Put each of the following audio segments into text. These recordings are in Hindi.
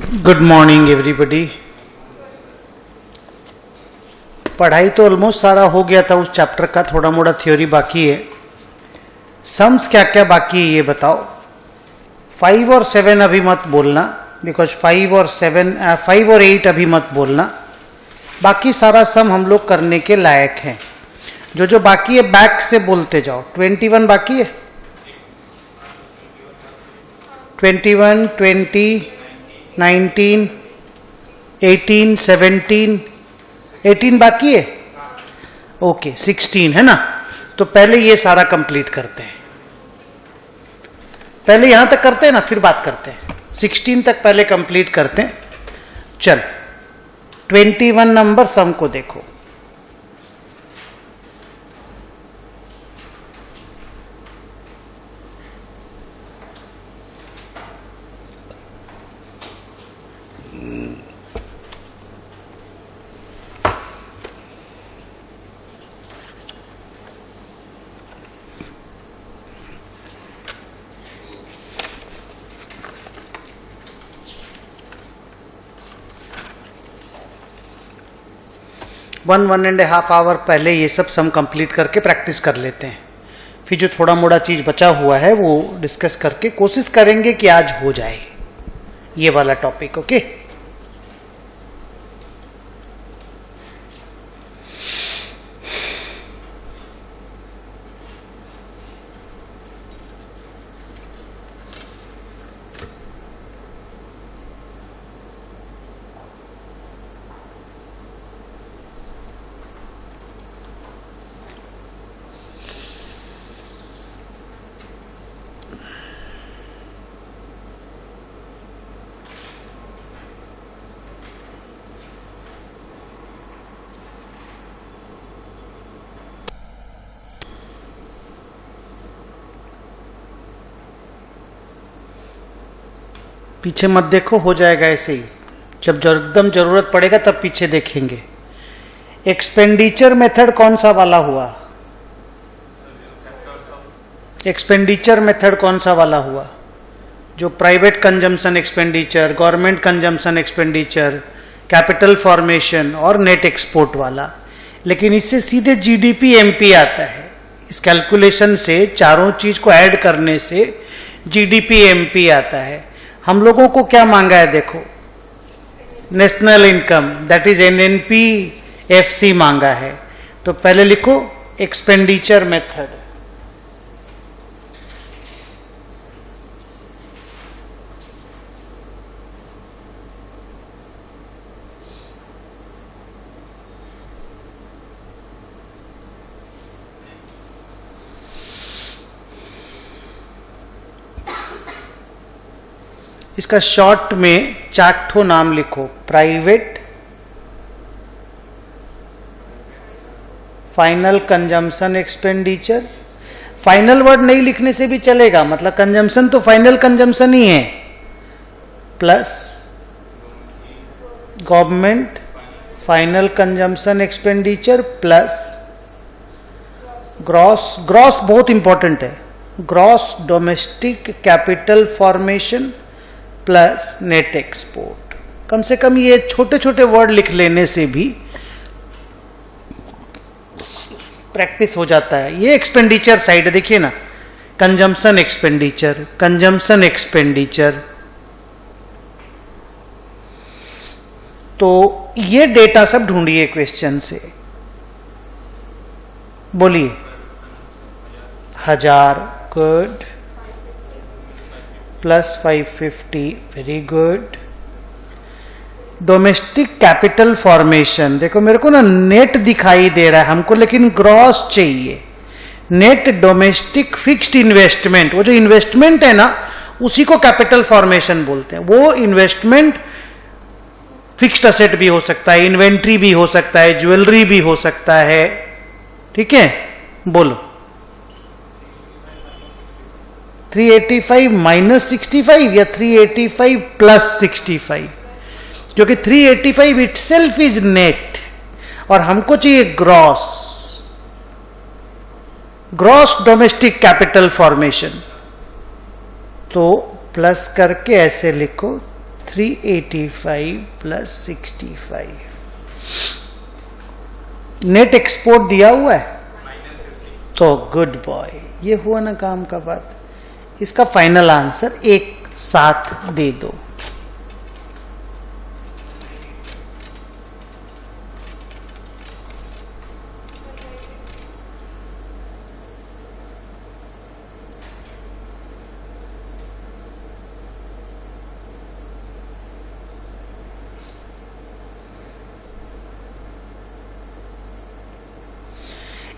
Good morning everybody. पढ़ाई तो ऑलमोस्ट सारा हो गया था उस चैप्टर का, थोड़ा मोड़ा थ्योरी बाकी है। सम्स क्या क्या बाकी है ये बताओ। 5 और 7 अभी मत बोलना, बिकॉज 5 और 8 अभी मत बोलना। बाकी सारा सम हम लोग करने के लायक हैं। जो बाकी है बैक से बोलते जाओ। 21 बाकी है, 21, 20, 19, 18, 17, 18 बाकी है। ओके 16 है ना। तो पहले ये सारा कंप्लीट करते हैं। पहले यहां तक करते हैं ना, फिर बात करते हैं। 16 तक पहले कंप्लीट करते हैं। चल 21 नंबर सम को देखो। वन एंड हाफ आवर पहले ये सब सम कंप्लीट करके प्रैक्टिस कर लेते हैं। फिर जो थोड़ा मोड़ा चीज बचा हुआ है वो डिस्कस करके कोशिश करेंगे कि आज हो जाए ये वाला टॉपिक। ओके पीछे मत देखो, हो जाएगा ऐसे ही। जब एकदम जरूरत पड़ेगा तब पीछे देखेंगे। एक्सपेंडिचर मेथड कौन सा वाला हुआ? एक्सपेंडिचर मेथड कौन सा वाला हुआ? जो private consumption expenditure, government consumption expenditure, capital formation और नेट एक्सपोर्ट वाला। लेकिन इससे सीधे जीडीपी एमपी आता है। इस कैलकुलेशन से चारों चीज को ऐड करने से जीडीपी एमपी आता है। हम लोगों को क्या मांगा है देखो, national income, that is NNP FC मांगा है। तो पहले लिखो एक्सपेंडिचर मेथड। इसका शॉर्ट में 4 ठो नाम लिखो। Private final consumption expenditure. Final word नहीं लिखने से भी चलेगा, मतलब कंजम्पशन तो फाइनल कंजम्पशन ही है, plus government final consumption expenditure plus gross. Gross बहुत इंपॉर्टेंट है। Gross domestic capital formation plus net export. कम से कम ये छोटे छोटे वर्ड लिख लेने से भी प्रैक्टिस हो जाता है। ये एक्सपेंडिचर साइड देखिए ना, कंजम्पशन एक्सपेंडिचर, कंजम्पशन एक्सपेंडिचर। तो ये डेटा सब ढूंढिए क्वेश्चन से। बोलिए 1000, good, plus 550, very good. Domestic capital formation, देखो मेरे को ना नेट दिखाई दे रहा है हमको, लेकिन ग्रॉस चाहिए। नेट डोमेस्टिक फिक्स्ड इन्वेस्टमेंट, वो जो इन्वेस्टमेंट है ना उसी को कैपिटल फॉर्मेशन बोलते हैं। वो इन्वेस्टमेंट फिक्स्ड असेट भी हो सकता है, इन्वेंट्री भी हो सकता है, ज्वेलरी भी हो सकता है। ठीक है, बोलो 385 माइनस 65 या 385 प्लस 65? क्योंकि 385 इटसेल्फ इज नेट और हमको चाहिए gross. Gross domestic capital formation. तो प्लस करके ऐसे लिखो 385 प्लस 65। नेट एक्सपोर्ट दिया हुआ है तो गुड बॉय, ये हुआ ना काम का बात। इसका फाइनल आंसर एक साथ दे दो।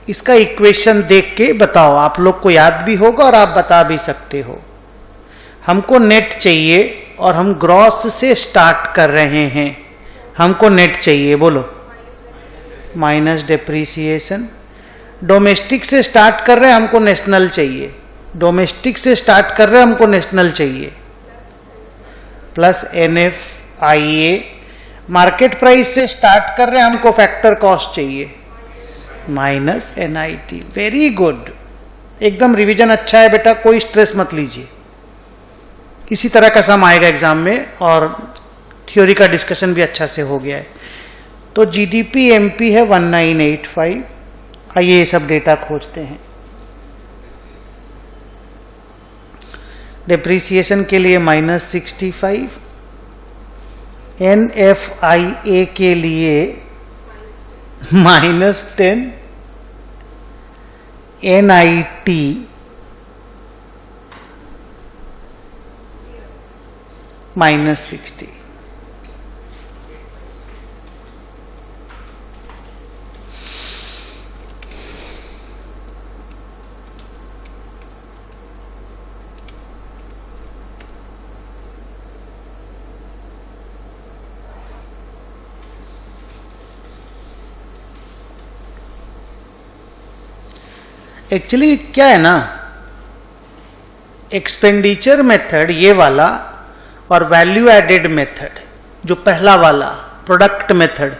इसका इक्वेशन देख के बताओ, आप लोग को याद भी होगा और आप बता भी सकते हो। हमको नेट चाहिए और हम ग्रॉस से स्टार्ट कर रहे हैं। हमको नेट चाहिए, बोलो। Minus depreciation. डोमेस्टिक से स्टार्ट कर रहे हैं, हमको नेशनल चाहिए। डोमेस्टिक से स्टार्ट कर रहे हैं, हमको नेशनल चाहिए। Plus NFIA। मार्केट प्राइस से स्टार्ट कर रहे हैं, हमको फैक्टर कॉस्ट चाहिए, माइनस NIT। वेरी गुड, एकदम रिवीजन अच्छा है बेटा, कोई स्ट्रेस मत लीजिए। इसी तरह का सम आएगा एग्जाम में और थ्योरी का डिस्कशन भी अच्छा से हो गया है। तो GDP MP है 1985। आइए ये सब डेटा खोजते हैं। डेप्रीसिएशन के लिए माइनस 65, NFIA के लिए -10, NIT -60। एक्चुअली क्या है ना, एक्सपेंडिचर मेथड ये वाला और वैल्यू एडेड मेथड जो पहला वाला प्रोडक्ट मेथड,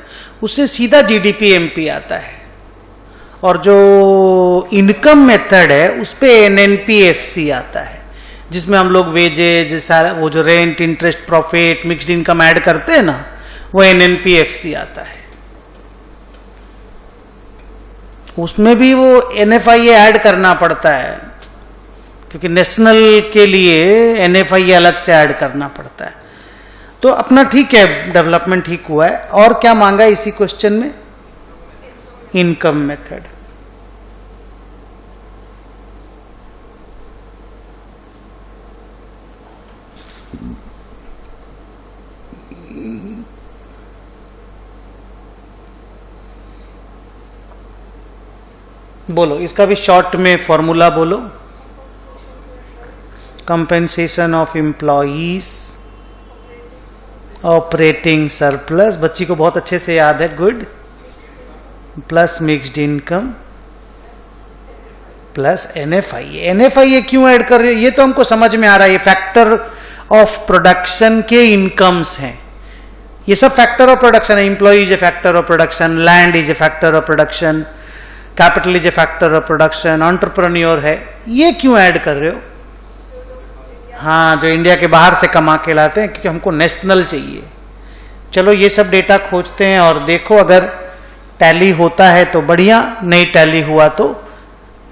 उससे सीधा GDP MP आता है। और जो इनकम मेथड है उस पे NNPFC आता है, जिसमें हम लोग वेजेज, सारा वो जो rent, interest, profit, mixed income add करते हैं ना, वो NNPFC आता है। उसमें भी वो NFIA ऐड करना पड़ता है, क्योंकि नेशनल के लिए NFIA अलग से ऐड करना पड़ता है। तो अपना ठीक है, डेवलपमेंट ठीक हुआ है। और क्या मांगा इसी क्वेश्चन में? Income method. बोलो, इसका भी शॉर्ट में फॉर्मूला बोलो। Compensation of employees, operating surplus, बच्ची को बहुत अच्छे से याद है, good, plus mixed income plus NFIA। NFIA क्यों ऐड कर रहे हो, ये तो हमको समझ में आ रहा है। ये फैक्टर ऑफ प्रोडक्शन के इनकम्स हैं, ये सब फैक्टर ऑफ प्रोडक्शन है। Employ is a factor of production, land is a factor of production, capital is a factor of production, entrepreneur है। ये क्यों ऐड कर रहे हो? हाँ, जो इंडिया के बाहर से कमा के लाते हैं, क्योंकि हमको नेशनल चाहिए। चलो ये सब डेटा खोजते हैं और देखो, अगर टैली होता है तो बढ़िया, नहीं टैली हुआ तो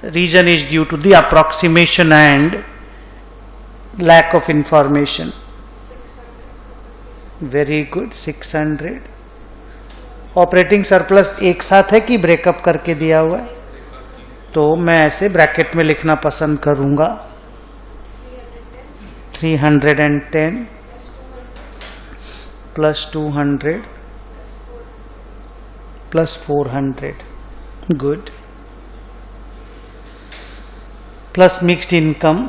reason is due to the approximation and lack of information. Very good, 600। Operating surplus एक साथ है कि ब्रेकअप करके दिया हुआ है? तो मैं ऐसे ब्रैकेट में लिखना पसंद करूंगा, 310 plus 200 plus 400, good, plus mixed income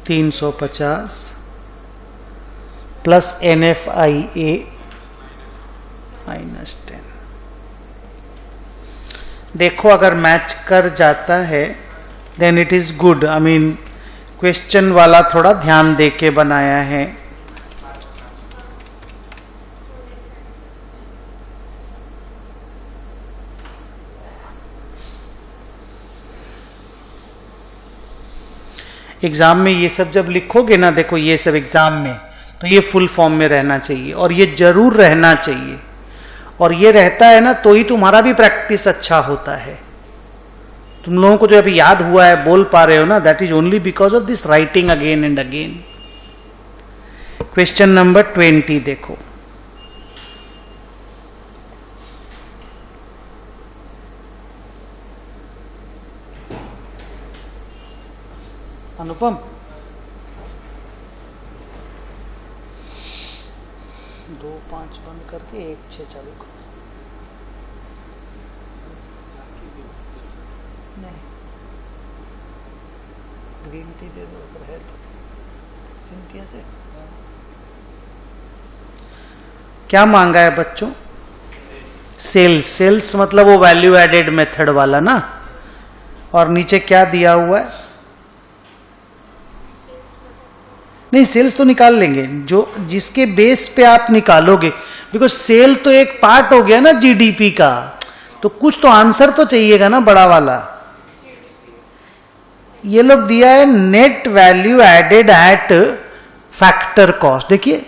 350 plus NFIA -10। देखो अगर मैच कर जाता है then it is good. I mean question वाला थोड़ा ध्यान दे के बनाया है। एग्जाम में ये सब जब लिखोगे ना, देखो ये सब एग्जाम में तो ये फुल फॉर्म में रहना चाहिए और ये जरूर रहना चाहिए, और ये रहता है ना तो ही तुम्हारा भी प्रैक्टिस अच्छा होता है। तुम लोगों को जो अभी याद हुआ है, बोल पा रहे हो ना, that is only because of this writing again and again. Question number 20 देखो। अनुपम, 2-5 बंद करके 1-6 चालू करो। नहीं, ग्रीन टी दे दो अगर है तो। चिंटिया से क्या मांगा है बच्चों? सेल्स। सेल्स मतलब वो वैल्यू एडेड मेथड वाला ना। और नीचे क्या दिया हुआ है? नहीं, सेल्स तो निकाल लेंगे, जो जिसके बेस पे आप निकालोगे, बिकॉज सेल तो एक पार्ट हो गया ना जीडीपी का, तो कुछ तो आंसर तो चाहिएगा ना बड़ा वाला। ये लोग दिया है net value added at factor cost. देखिए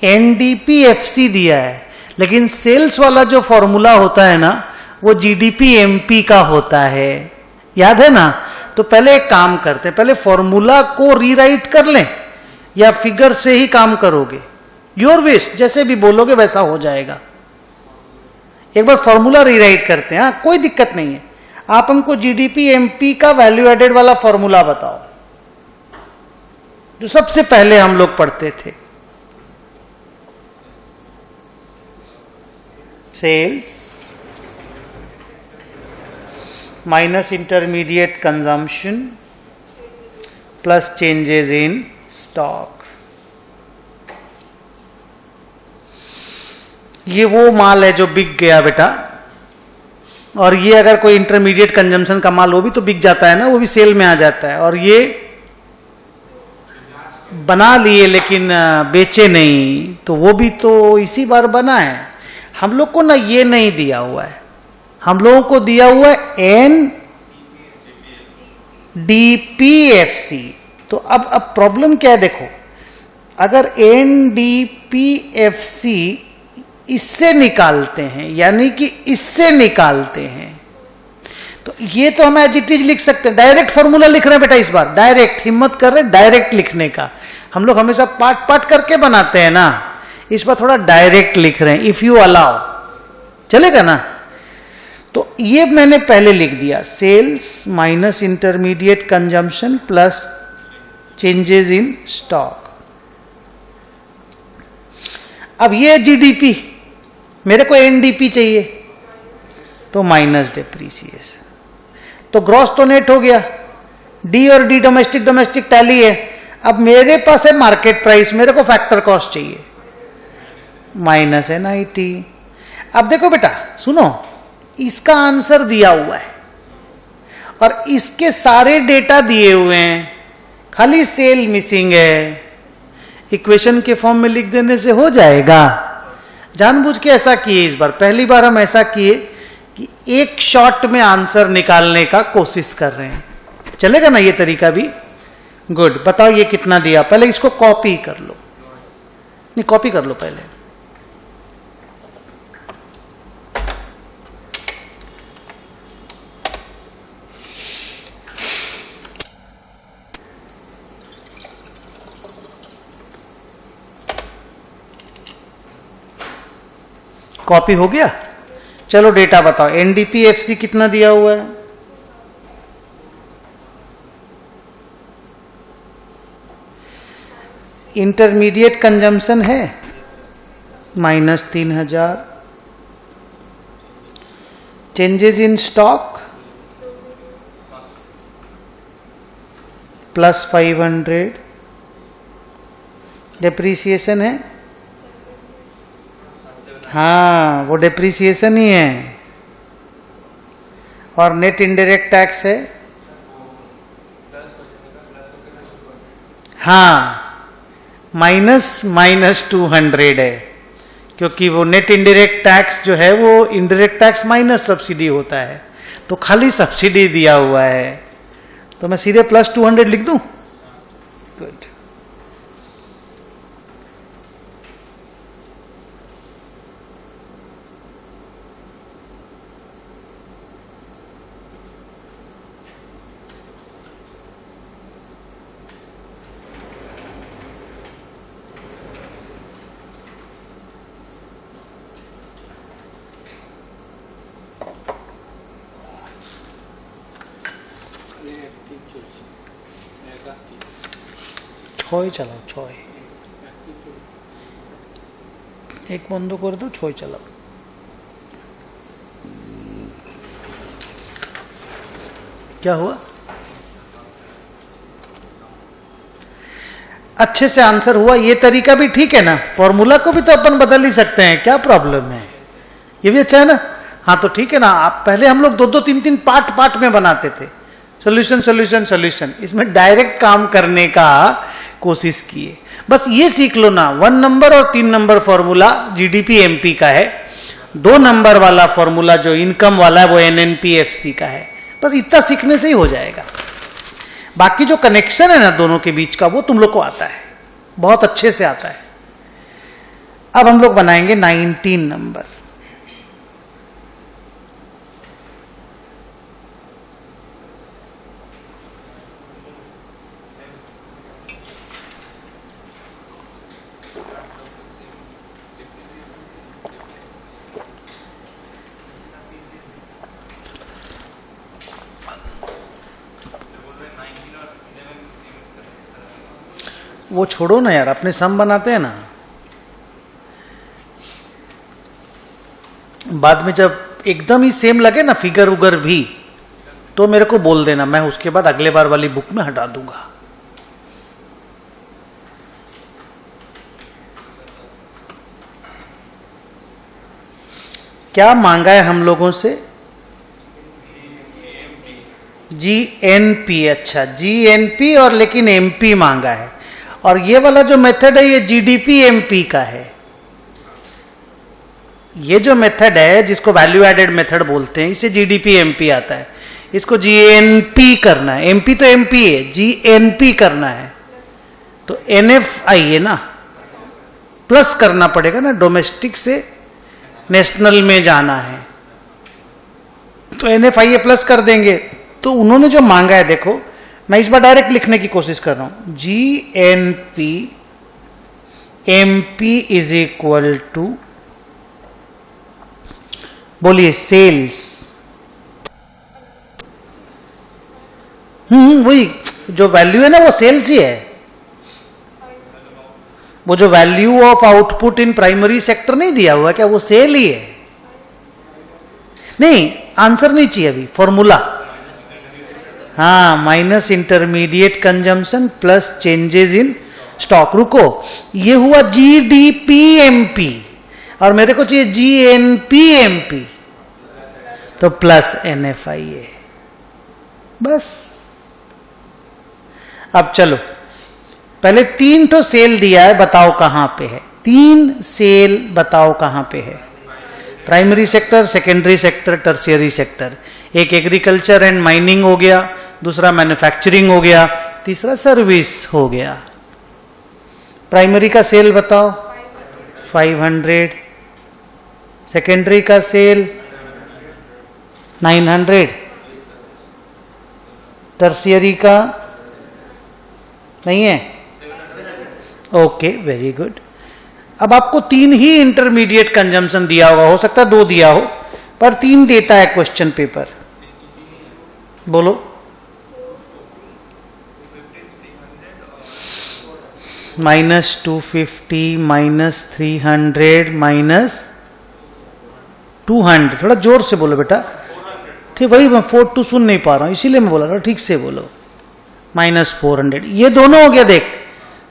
एनडीपीएफसी दिया है, लेकिन सेल्स वाला जो फॉर्मूला होता है ना वो जीडीपी एमपी का होता है, याद है ना। तो पहले एक काम करते हैं, पहले फॉर्मूला को रीराइट कर लें या फिगर से ही काम करोगे, योर विश, जैसे भी बोलोगे वैसा हो जाएगा। एक बार फॉर्मूला रीराइट करते हैं, कोई दिक्कत नहीं है। आप हमको जीडीपी एमपी का वैल्यू एडेड वाला फॉर्मूला बताओ जो सबसे पहले हम लोग पढ़ते थे। Sales minus intermediate consumption plus changes in stock. ये वो माल है जो बिक गया बेटा, और ये अगर कोई इंटरमीडिएट कंजम्पशन का माल वो भी तो बिक जाता है ना, वो भी सेल में आ जाता है। और ये बना लिए लेकिन बेचे नहीं, तो वो भी तो इसी बार बना है। हम लोग को ना ये नहीं दिया हुआ है, हम लोगों को दिया हुआ है एनडीपीएफसी। तो अब प्रॉब्लम क्या है देखो, अगर एनडीपीएफसी इससे निकालते हैं, यानी कि इससे निकालते हैं, तो ये तो हम एज इट इज लिख सकते हैं। डायरेक्ट फॉर्मूला लिख रहे हैं बेटा इस बार, डायरेक्ट, हिम्मत कर रहे हैं डायरेक्ट लिखने का। हम लोग हमेशा पार्ट पार्ट करके बनाते हैं ना, इस बार थोड़ा डायरेक्ट लिख रहे हैं, इफ यू अलाउ, चलेगा ना। तो ये मैंने पहले लिख दिया, sales minus intermediate consumption plus changes in stock. अब ये जीडीपी, मेरे को एनडीपी चाहिए, तो माइनस डेप्रीसिएशन। तो ग्रॉस तो नेट हो गया, डी और डी डोमेस्टिक डोमेस्टिक टैली है। अब मेरे पास है मार्केट प्राइस, मेरे को फैक्टर कॉस्ट चाहिए, माइनस एनआईटी। अब देखो बेटा सुनो, इसका आंसर दिया हुआ है और इसके सारे डेटा दिए हुए हैं, खाली सेल मिसिंग है। इक्वेशन के फॉर्म में लिख देने से हो जाएगा। जानबूझ के ऐसा किए, इस बार पहली बार हम ऐसा किए कि एक शॉट में आंसर निकालने का कोशिश कर रहे हैं। चलेगा ना ये तरीका भी? गुड। बताओ ये कितना दिया, पहले इसको कॉपी कर लो, नहीं कॉपी कर लो पहले। कॉपी हो गया? चलो डेटा बताओ, एनडीपीएफसी कितना दिया हुआ है? इंटरमीडिएट कंजम्पशन है -3000, चेंजेस इन स्टॉक +500, डेप्रीसिएशन है, हाँ वो डेप्रीसिएशन ही है, और नेट इनडायरेक्ट टैक्स है, हाँ -200 है, क्योंकि वो नेट इनडायरेक्ट टैक्स जो है वो इनडायरेक्ट टैक्स माइनस सब्सिडी होता है, तो खाली सब्सिडी दिया हुआ है, तो मैं सीधे +200 लिख दूं। गुड। ছয় চালাও, ছয় এক বন্ধ করে দো, ছয় চালাও। क्या हुआ? अच्छे से आंसर हुआ। ये तरीका भी ठीक है ना, फॉर्मूला को भी तो अपन बदल ही सकते हैं, क्या प्रॉब्लम है? ये भी अच्छा है ना। हाँ तो ठीक है ना। आप पहले हम लोग 2-2, 3-3 पार्ट में बनाते थे, सॉल्यूशन सॉल्यूशन सॉल्यूशन। इसमें डायरेक्ट काम करने का कोशिश किए। बस ये सीख लो ना, 1 नंबर और 3 नंबर फॉर्मूला जीडीपी एमपी का है, 2 नंबर वाला फॉर्मूला जो इनकम वाला है वो एनएनपीएफसी का है। बस इतना सीखने से ही हो जाएगा। बाकी जो कनेक्शन है ना दोनों के बीच का, वो तुम लोग को आता है, बहुत अच्छे से आता है। अब हम लोग बनाएंगे 19 नंबर। वो छोड़ो ना यार, अपने सम बनाते हैं ना, बाद में जब एकदम ही सेम लगे ना फिगर उगर भी, तो मेरे को बोल देना, मैं उसके बाद अगले बार वाली बुक में हटा दूंगा। क्या मांगा है हम लोगों से? जीएनपी। अच्छा, जीएनपी और लेकिन एमपी मांगा है। और ये वाला जो मेथड है ये जीडीपी एमपी का है। ये जो मेथड है जिसको वैल्यू एडेड मेथड बोलते हैं, इसे जीडीपी एमपी आता है। इसको जीएनपी करना है। एमपी तो एमपी है, जीएनपी करना है तो एनएफआई है ना, प्लस करना पड़ेगा ना, डोमेस्टिक से नेशनल में जाना है तो एनएफआई प्लस कर देंगे। तो उन्होंने जो मांगा है, देखो मैं इस बार डायरेक्ट लिखने की कोशिश कर रहा हूं, GNP MP is equal to, बोलिए सेल्स। वही जो वैल्यू है ना वो सेल्स ही है। वो जो value of output in primary sector नहीं दिया हुआ क्या, वो सेल ही है। नहीं, आंसर नहीं चाहिए अभी, फॉर्मूला। हाँ, minus intermediate consumption plus changes in stock. रुको, ये हुआ जीडीपीएमपी और मेरे को चाहिए जीएनपीएमपी, तो प्लस एनएफआईए। बस अब चलो, पहले 3 तो सेल दिया है, बताओ कहां पे है। 3 सेल बताओ कहां पे है। Primary sector, secondary sector, tertiary sector. एक एग्रीकल्चर एंड माइनिंग हो गया, दूसरा मैन्युफैक्चरिंग हो गया, तीसरा सर्विस हो गया। प्राइमरी का सेल बताओ 500, सेकेंडरी का सेल 900, टर्शियरी का नहीं है। Okay, very good. अब आपको 3 ही इंटरमीडिएट कंजम्पशन दिया होगा, हो सकता है 2 दिया हो, पर 3 देता है क्वेश्चन पेपर। बोलो, -250, -300, -200। थोड़ा जोर से बोलो बेटा। ठीक, वही मैं 4-2 सुन नहीं पा रहा हूं, इसीलिए मैं बोला थोड़ा ठीक से बोलो। -400, ये दोनों हो गया। देख,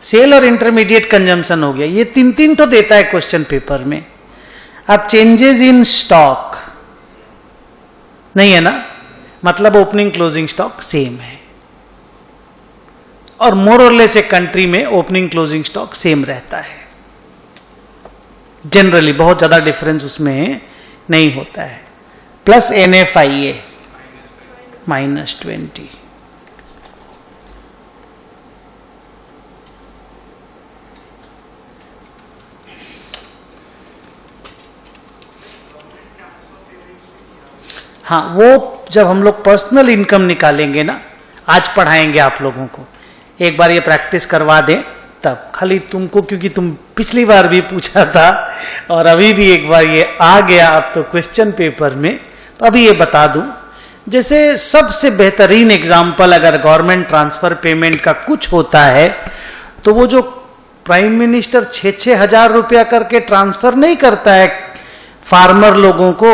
सेल और इंटरमीडिएट कंजम्पशन हो गया। ये 3-3 तो देता है क्वेश्चन पेपर में। अब चेंजेस इन स्टॉक नहीं है ना, मतलब ओपनिंग क्लोजिंग स्टॉक सेम है। और मोर और लेस एक कंट्री में ओपनिंग क्लोजिंग स्टॉक सेम रहता है जनरली, बहुत ज्यादा डिफरेंस उसमें नहीं होता है। Plus NFIA -20। हाँ, वो जब हम लोग पर्सनल इनकम निकालेंगे ना, आज पढ़ाएंगे आप लोगों को, एक बार ये प्रैक्टिस करवा दें तब। खाली तुमको, क्योंकि तुम पिछली बार भी पूछा था और अभी भी एक बार ये आ गया अब तो क्वेश्चन पेपर में, तो अभी ये बता दूं। जैसे सबसे बेहतरीन एग्जाम्पल अगर गवर्नमेंट ट्रांसफर पेमेंट का कुछ होता है तो वो जो प्राइम मिनिस्टर 6-6 हजार रुपया करके ट्रांसफर नहीं करता है फार्मर लोगों को,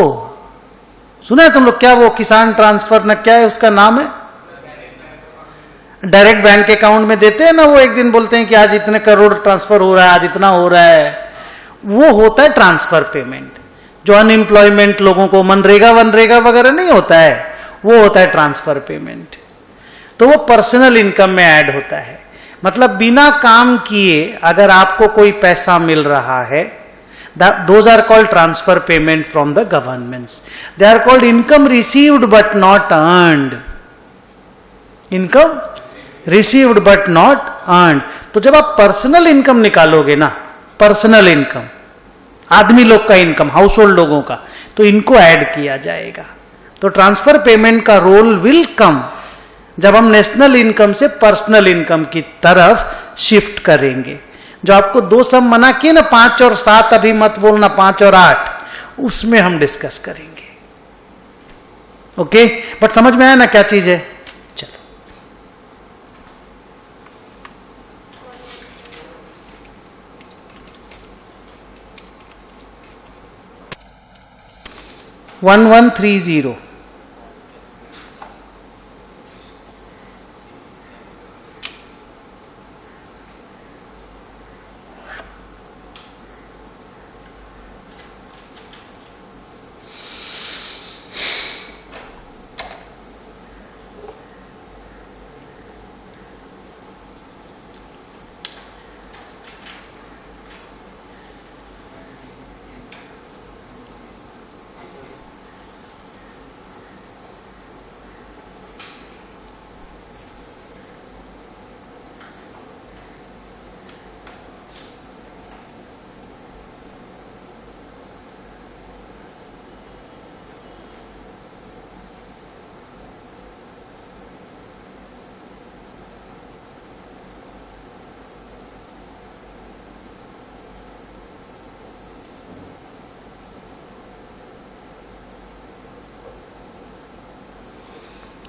सुना है तुम लोग क्या? वो किसान ट्रांसफर न क्या है उसका नाम है, डायरेक्ट बैंक अकाउंट में देते हैं ना, वो एक दिन बोलते हैं कि आज इतने करोड़ ट्रांसफर हो रहा है, आज इतना हो रहा है, वो होता है ट्रांसफर पेमेंट। जो अनएम्प्लॉयमेंट लोगों को मनरेगा वगैरह नहीं होता है, वो होता है ट्रांसफर पेमेंट। तो वो पर्सनल इनकम में ऐड होता है, मतलब बिना काम किए अगर आपको कोई पैसा मिल रहा है, those are called transfer payment from the governments. They are called income received but not earned. Income received but not earned. तो जब आप पर्सनल इनकम निकालोगे ना, पर्सनल इनकम आदमी लोग का इनकम, हाउस होल्ड लोगों का, तो इनको ऐड किया जाएगा। तो ट्रांसफर पेमेंट का रोल विल कम जब हम नेशनल इनकम से पर्सनल इनकम की तरफ शिफ्ट करेंगे। जो आपको 2 सम मना किए ना, 5 और 7 अभी मत बोलना, 5 और 8, उसमें हम डिस्कस करेंगे। ओके, बट समझ में आया ना क्या चीज है? चलो 1130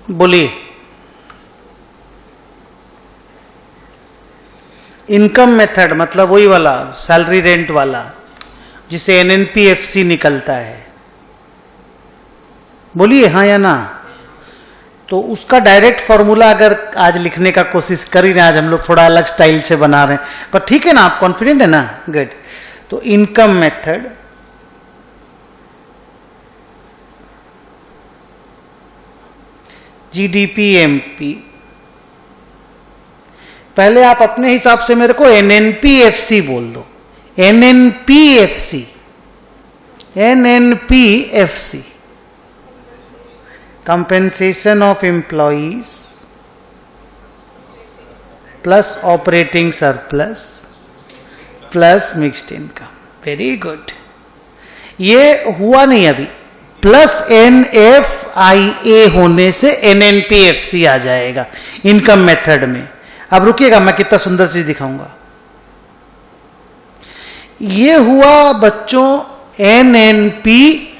बोलिए। इनकम मेथड मतलब वही वाला सैलरी रेंट वाला जिसे एनएनपीएफसी निकलता है, बोलिए हाँ या ना। तो उसका डायरेक्ट फॉर्मूला अगर आज लिखने का कोशिश कर ही रहे हैं, आज हम लोग थोड़ा अलग स्टाइल से बना रहे हैं, पर ठीक है ना, आप कॉन्फिडेंट है ना? गुड। तो इनकम मेथड जीडीपी पहले आप अपने हिसाब से मेरे को एनएनपीएफसी बोल दो। NNPFC compensation of employees plus operating surplus plus mixed income. Very good. ये हुआ नहीं अभी, प्लस एनएफआईए होने से एनएनपीएफसी आ जाएगा इनकम मेथड में। अब रुकिएगा, मैं कितना सुंदर चीज दिखाऊंगा। ये हुआ बच्चों एनएनपीएफसी।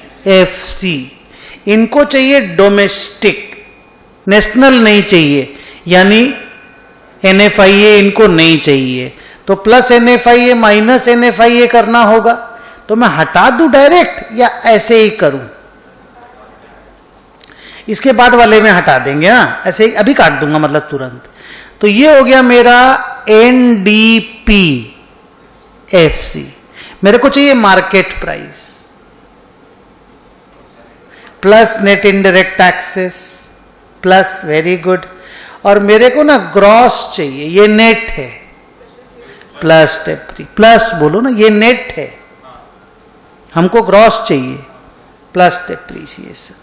इनको चाहिए डोमेस्टिक, नेशनल नहीं चाहिए, यानी एनएफआईए इनको नहीं चाहिए। तो प्लस एनएफआईए माइनस एनएफआईए करना होगा। तो मैं हटा दूं डायरेक्ट या ऐसे ही करूं? इसके बाद वाले में हटा देंगे ना, ऐसे अभी काट दूंगा मतलब तुरंत। तो ये हो गया मेरा एनडीपीएफसी। मेरे को चाहिए market price plus net indirect taxes plus, very good. और मेरे को ना ग्रॉस चाहिए, ये नेट है, प्लस प्लस बोलो ना, ये नेट है, हमको ग्रॉस चाहिए प्लस डेप्रीसिएशन।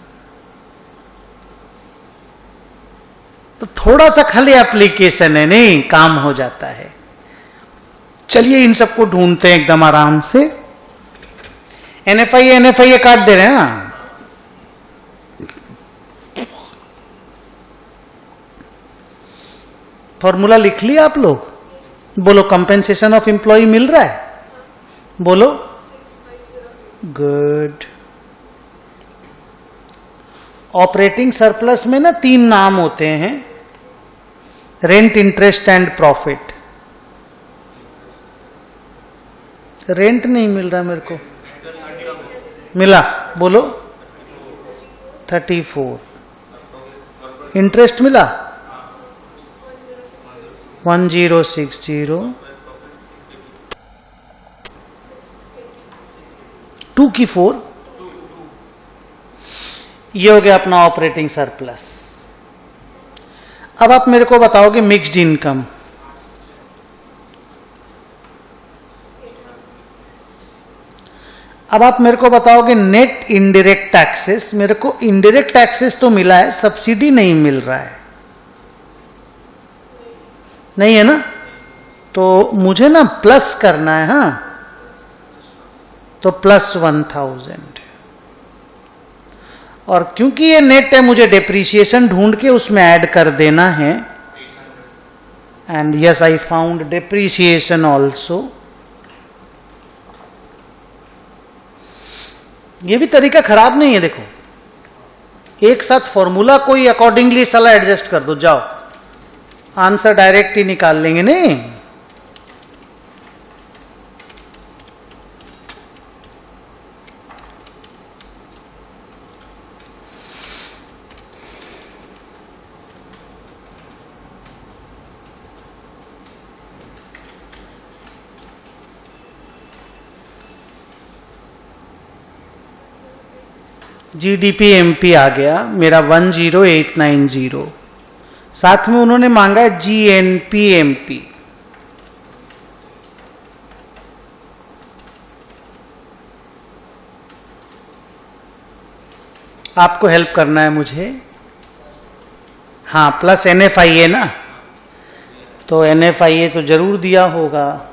तो थोड़ा सा खाली एप्लीकेशन है, नहीं काम हो जाता है। चलिए इन सबको ढूंढते हैं एकदम आराम से। एनएफआईए काट दे रहे हैं ना। फॉर्मूला लिख लिया आप लोग? बोलो कंपेंसेशन ऑफ एम्प्लॉय मिल रहा है, बोलो। गुड। ऑपरेटिंग सरप्लस में ना 3 नाम होते हैं, rent, interest and profit. Rent नहीं मिल रहा मेरे को, मिला, बोलो 34। इंटरेस्ट मिला 1060, 2 की 4, ये हो गया अपना ऑपरेटिंग सरप्लस। अब आप मेरे को बताओगे मिक्स्ड इनकम। अब आप मेरे को बताओगे नेट इनडायरेक्ट टैक्सेस। मेरे को इनडायरेक्ट टैक्सेस तो मिला है, सब्सिडी नहीं मिल रहा है, नहीं है ना, तो मुझे ना प्लस करना है। हाँ, तो +1000, और क्योंकि ये नेट है मुझे डेप्रीशिएशन ढूंढ के उसमें ऐड कर देना है। And yes, I found depreciation also. ये भी तरीका खराब नहीं है, देखो एक साथ फॉर्मूला कोई अकॉर्डिंगली साला एडजस्ट कर दो, जाओ आंसर डायरेक्ट ही निकाल लेंगे। नहीं, जीडीपी एमपी आ गया मेरा 10890, साथ में उन्होंने मांगा है जीएनपी एमपी। आपको हेल्प करना है मुझे। हाँ, प्लस एनएफआईए ना, तो एनएफआईए तो जरूर दिया होगा।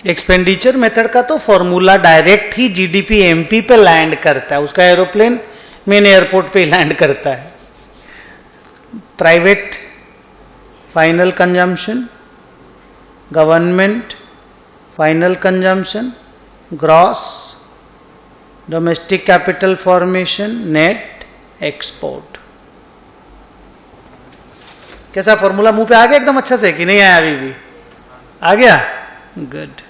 एक्सपेंडिचर मेथड का तो फॉर्मूला डायरेक्ट ही जीडीपी एमपी पे लैंड करता है, उसका एरोप्लेन मेन एयरपोर्ट पे लैंड करता है। Private final consumption, government final consumption, gross, domestic capital formation, net, export. कैसा फॉर्मूला मुंह पे आ गया एकदम अच्छा से कि नहीं आया? अभी भी आ गया, गुड।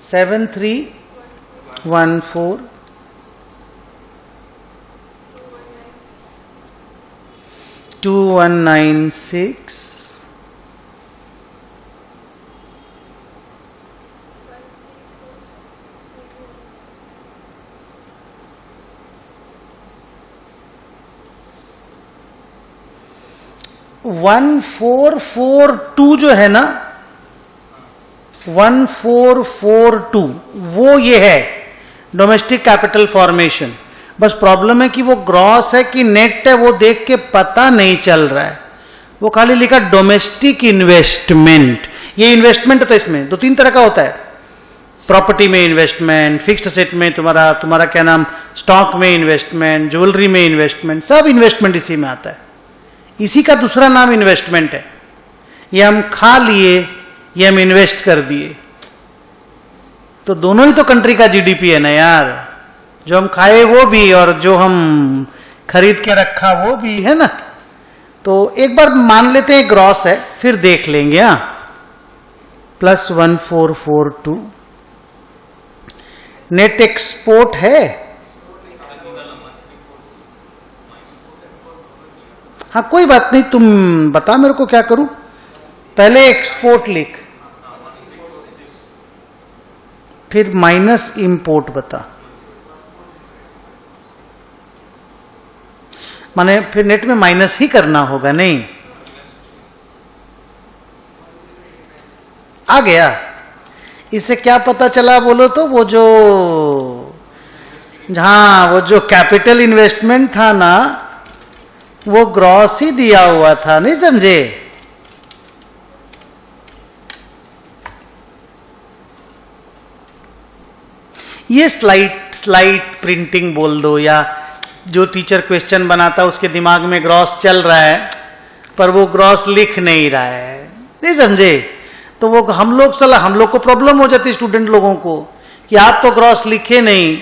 सेवन 314 2196 1442 जो है ना, 1442 वो ये है डोमेस्टिक कैपिटल फॉर्मेशन। बस प्रॉब्लम है कि वो ग्रॉस है कि नेट है वो देख के पता नहीं चल रहा है। वो खाली लिखा डोमेस्टिक इन्वेस्टमेंट। ये इन्वेस्टमेंट तो इसमें 2-3 तरह का होता है, प्रॉपर्टी में इन्वेस्टमेंट, फिक्स्ड असेट में तुम्हारा क्या नाम, स्टॉक में इन्वेस्टमेंट, ज्वेलरी में इन्वेस्टमेंट, सब इन्वेस्टमेंट इसी में आता है। इसी का दूसरा नाम इन्वेस्टमेंट है। ये हम खा लिए, ये हम इन्वेस्ट कर दिए, तो दोनों ही तो कंट्री का जीडीपी है ना यार। जो हम खाए वो भी और जो हम खरीद के रखा वो भी है ना। तो एक बार मान लेते हैं ग्रॉस है, फिर देख लेंगे। हाँ, +1442 नेट एक्सपोर्ट है। हाँ, कोई बात नहीं, तुम बता मेरे को क्या करूं। पहले एक्सपोर्ट लिख, फिर माइनस इंपोर्ट बता। माने फिर नेट में माइनस ही करना होगा। नहीं, आ गया। इससे क्या पता चला बोलो तो, वो जो, हाँ, वो जो कैपिटल इन्वेस्टमेंट था ना, वो ग्रॉस ही दिया हुआ था, नहीं समझे? ये स्लाइड प्रिंटिंग बोल दो, या जो टीचर क्वेश्चन बनाता है उसके दिमाग में ग्रॉस चल रहा है पर वो ग्रॉस लिख नहीं रहा है, नहीं समझे? तो वो हम लोग को प्रॉब्लम हो जाती है स्टूडेंट लोगों को कि आप तो ग्रॉस लिखे नहीं,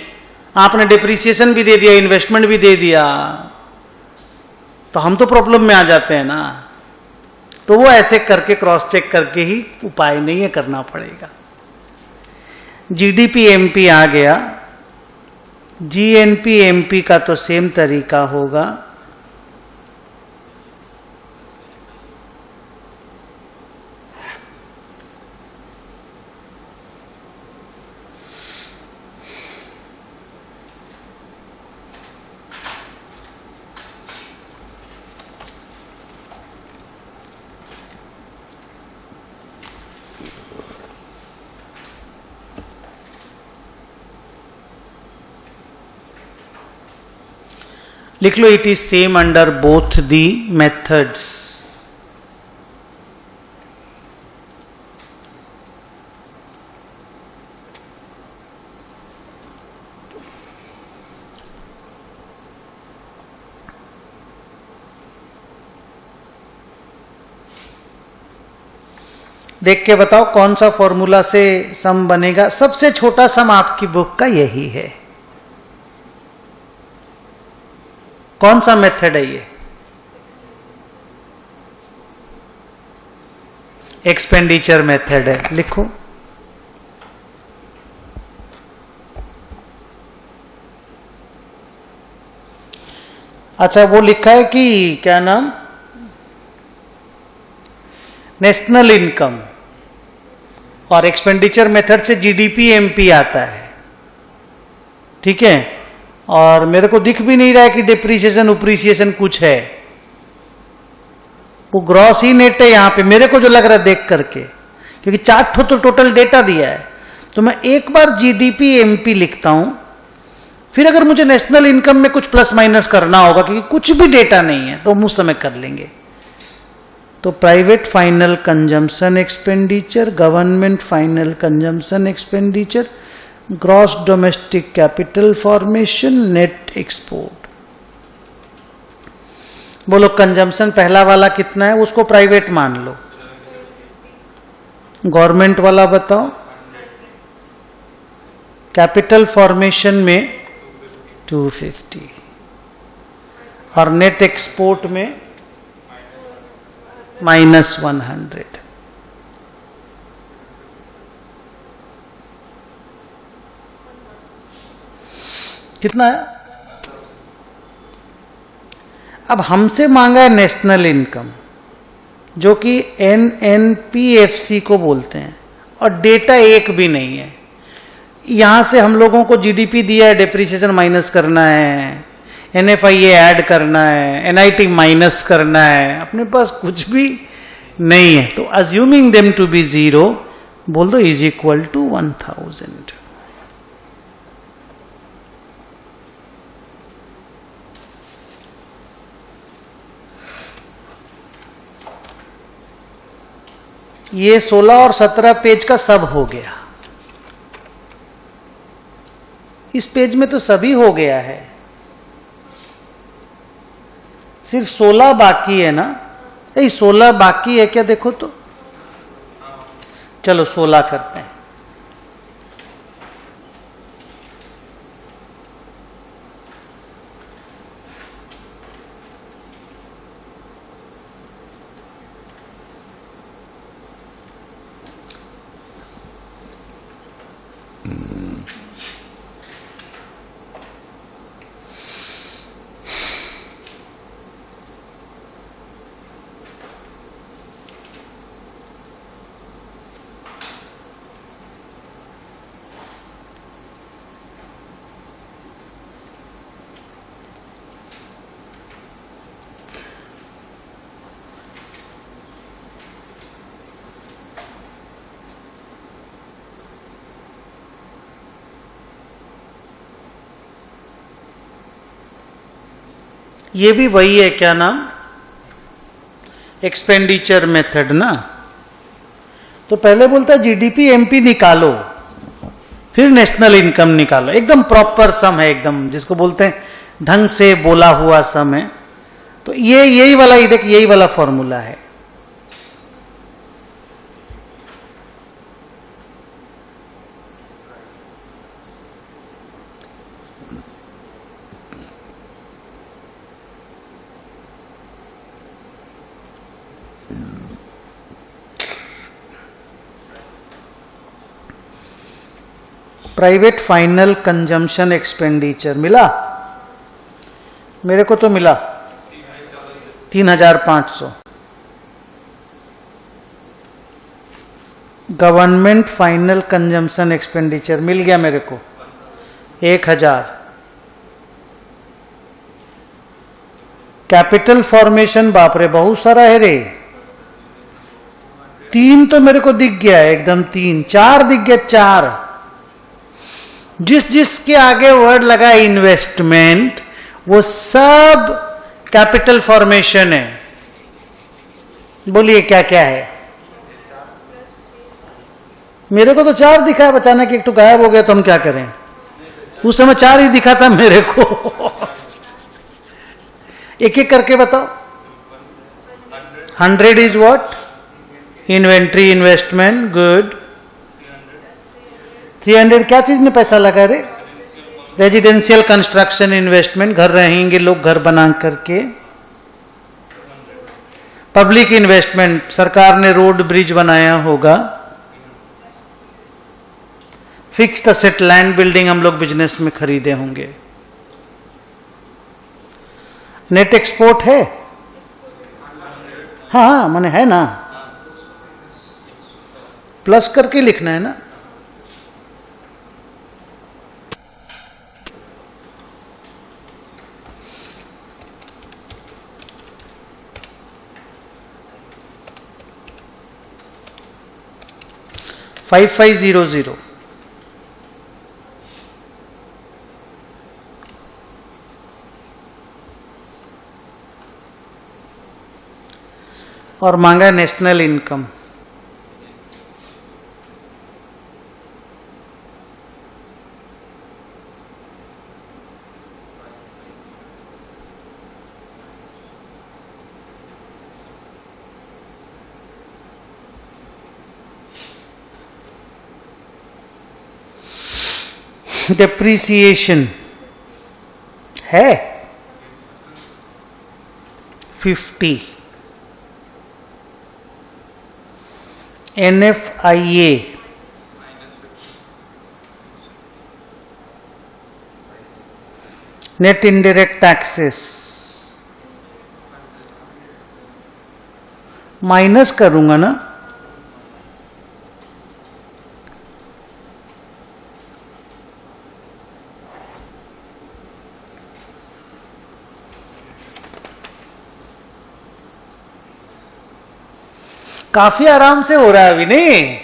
आपने डिप्रिसिएशन भी दे दिया, इन्वेस्टमेंट भी दे दिया, तो हम तो प्रॉब्लम में आ जाते हैं ना। तो वो ऐसे करके क्रॉस चेक करके ही, उपाय नहीं है, करना पड़ेगा। जीडीपी एमपी आ गया, जीएनपी एमपी का तो सेम तरीका होगा। लिख लो, it is same under both the methods. देख के बताओ कौन सा फॉर्मूला से सम बनेगा। सबसे छोटा सम आपकी बुक का यही है। कौन सा मेथड है ये? एक्सपेंडिचर मेथड है, लिखो। अच्छा, वो लिखा है कि क्या नाम, नेशनल इनकम, और एक्सपेंडिचर मेथड से जीडीपी एमपी आता है, ठीक है। और मेरे को दिख भी नहीं रहा है कि डिप्रिसिएशन उप्रिसिएशन कुछ है, वो ग्रॉस ही नेट है यहां पे, मेरे को जो लग रहा है देख करके, क्योंकि 4 तो टोटल डेटा दिया है। तो मैं एक बार जीडीपी एमपी लिखता हूं, फिर अगर मुझे नेशनल इनकम में कुछ प्लस माइनस करना होगा क्योंकि कुछ भी डेटा नहीं है, तो हम उस समय कर लेंगे। तो private final consumption expenditure, government final consumption expenditure, gross domestic capital formation, net export. बोलो कंजम्पशन पहला वाला कितना है, उसको प्राइवेट मान लो। गवर्नमेंट वाला बताओ। कैपिटल फॉर्मेशन में 250 और नेट एक्सपोर्ट में -100। कितना है? अब हमसे मांगा है नेशनल इनकम, जो कि NNPFC को बोलते हैं, और डेटा एक भी नहीं है। यहां से हम लोगों को जीडीपी दिया है, डिप्रिसिएशन माइनस करना है, NFIA ऐड करना है, NIT माइनस करना है, अपने पास कुछ भी नहीं है। तो अज्यूमिंग देम टू बी 0, बोल दो इज इक्वल टू 1000। ये 16 और 17 पेज का सब हो गया। इस पेज में तो सभी हो गया है, सिर्फ 16 बाकी है ना। 16 बाकी है क्या, देखो तो। चलो 16 करते हैं। ये भी वही है, क्या नाम, एक्सपेंडिचर मेथड ना। तो पहले बोलता है जीडीपी एमपी निकालो, फिर नेशनल इनकम निकालो, एकदम प्रॉपर सम है, एकदम जिसको बोलते हैं ढंग से बोला हुआ सम है। तो ये यही वाला, ये देख यही वाला फॉर्मूला है। प्राइवेट फाइनल कंजम्पशन एक्सपेंडिचर मिला मेरे को, तो मिला 3,500। गवर्नमेंट फाइनल कंजम्पशन एक्सपेंडिचर मिल गया मेरे को 1,000। कैपिटल फॉर्मेशन बाप रे बहुत सारा है रे, 3 तो मेरे को दिख गया है एकदम, 3 4 दिख गया, 4। जिस जिसके आगे वर्ड लगा इन्वेस्टमेंट वो सब कैपिटल फॉर्मेशन है। बोलिए क्या क्या है। मेरे को तो 4 दिखा है, अचानक एक तो गायब हो गया, तो हम क्या करें। उस समय 4 ही दिखा था मेरे को। एक एक करके बताओ। 100 is what, inventory investment, good. 300 क्या चीज में पैसा लगा रे, रेजिडेंशियल कंस्ट्रक्शन इन्वेस्टमेंट, घर रहेंगे लोग घर बना करके। पब्लिक इन्वेस्टमेंट, सरकार ने रोड ब्रिज बनाया होगा। फिक्स्ड असेट लैंड बिल्डिंग हम लोग बिजनेस में खरीदे होंगे। नेट एक्सपोर्ट है, हाँ हाँ माने है ना, प्लस करके लिखना है ना। फाइव 5500 और मांगा नेशनल इनकम। डेप्रीसिएशन है 50। NFIA net indirect taxes minus करूंगा ना, काफी आराम से हो रहा है अभी नहीं।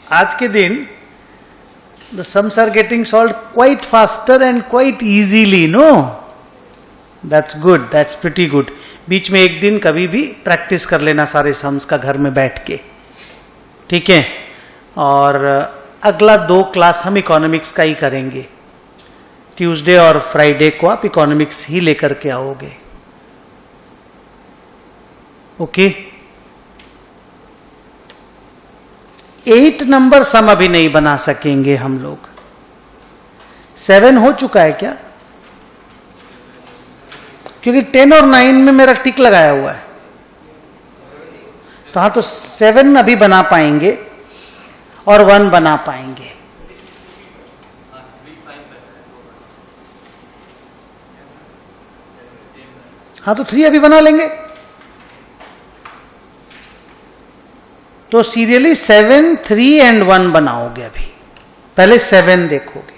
आज के दिन the sums are getting solve quite faster and quite easily, no that's good, that's pretty good. बीच में एक दिन कभी भी प्रैक्टिस कर लेना सारे सम्स का घर में बैठ के, ठीक है। और अगला 2 क्लास हम इकोनॉमिक्स का ही करेंगे। ट्यूसडे और फ्राइडे को आप इकोनॉमिक्स ही लेकर के आओगे, ओके। 8 नंबर सम अभी नहीं बना सकेंगे हम लोग। 7 हो चुका है क्या, क्योंकि 10 और 9 में मेरा टिक लगाया हुआ है। तो हाँ, तो 7 अभी बना पाएंगे और 1 बना पाएंगे। हाँ, तो 3 अभी बना लेंगे। तो सीरियली 7, 3 एंड 1 बनाओगे। अभी पहले 7 देखोगे।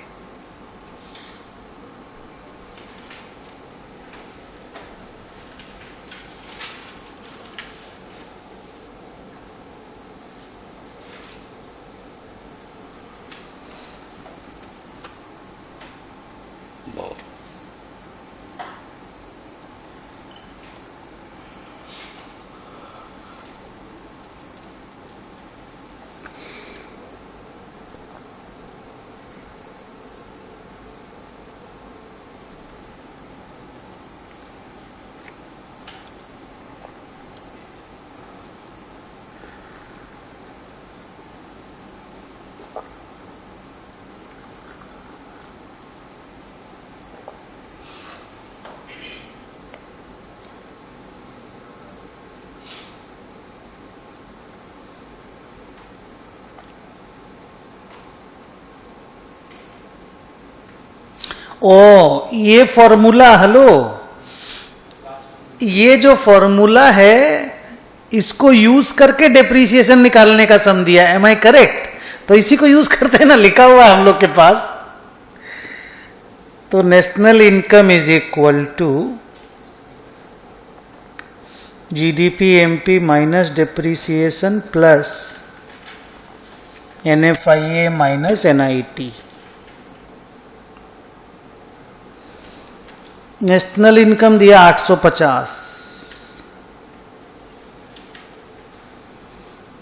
ओ ये फॉर्मूला, हेलो, ये जो फॉर्मूला है इसको यूज करके डेप्रीसिएशन निकालने का सम दिया, एम आई करेक्ट? तो इसी को यूज करते हैं ना, लिखा हुआ है हम लोग के पास। तो national income is equal to GDP MP minus depreciation plus NFIA minus NIT. National income दिया 850,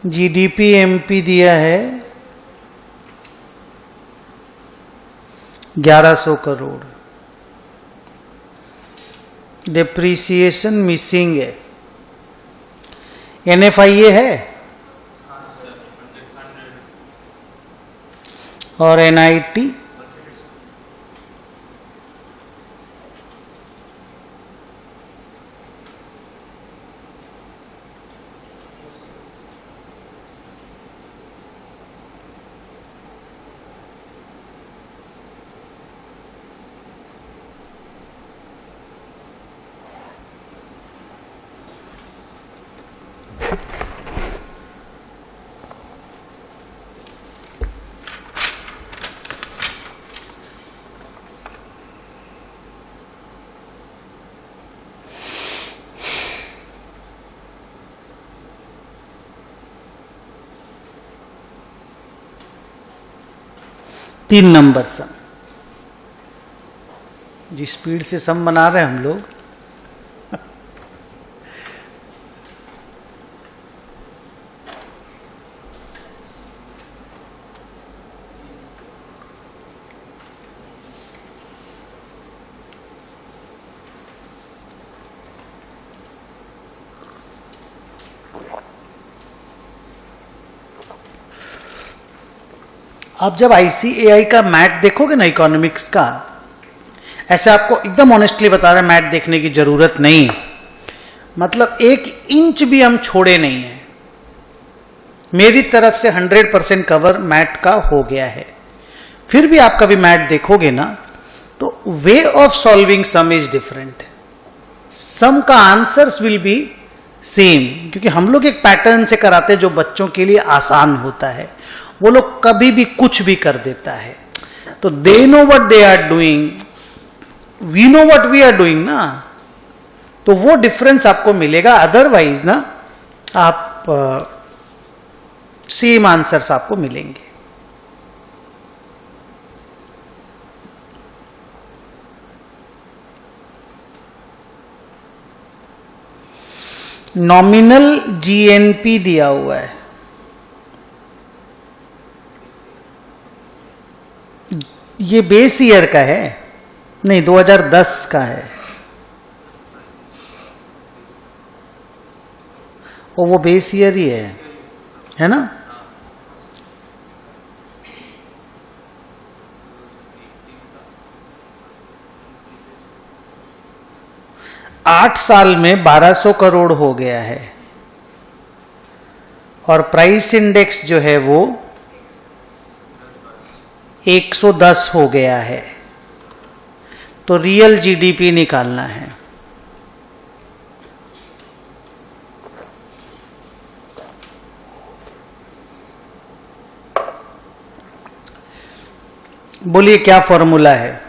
जीडीपी एमपी दिया है 1100 करोड़, डेप्रीसिएशन मिसिंग है, एनएफआईए है और एनआईटी तीन नंबर सम। जिस स्पीड से सम बना रहे हैं हम लोग, आप जब आईसीएआई का मैथ देखोगे ना इकोनॉमिक्स का, ऐसे आपको एकदम ऑनेस्टली बता रहे हैं, मैथ देखने की जरूरत नहीं, मतलब 1 इंच भी हम छोड़े नहीं है। मेरी तरफ से 100% कवर मैथ का हो गया है। फिर भी आप कभी मैथ देखोगे ना तो way of solving sum is different, sum का आंसर्स विल बी सेम, क्योंकि हम लोग एक पैटर्न से कराते हैं जो बच्चों के लिए आसान होता है। वो लोग कभी भी कुछ भी कर देता है। तो they know what they are doing, we know what we are doing ना, तो वो डिफरेंस आपको मिलेगा। अदरवाइज ना आप सेम आंसर्स आपको मिलेंगे। नॉमिनल जीएनपी दिया हुआ है, ये बेस ईयर का है, नहीं 2010 का है, और वो बेस ईयर ही है ना। आठ साल में 1200 करोड़ हो गया है, और प्राइस इंडेक्स जो है वो 110 हो गया है। तो रियल जीडीपी निकालना है। बोलिए क्या फॉर्मूला है?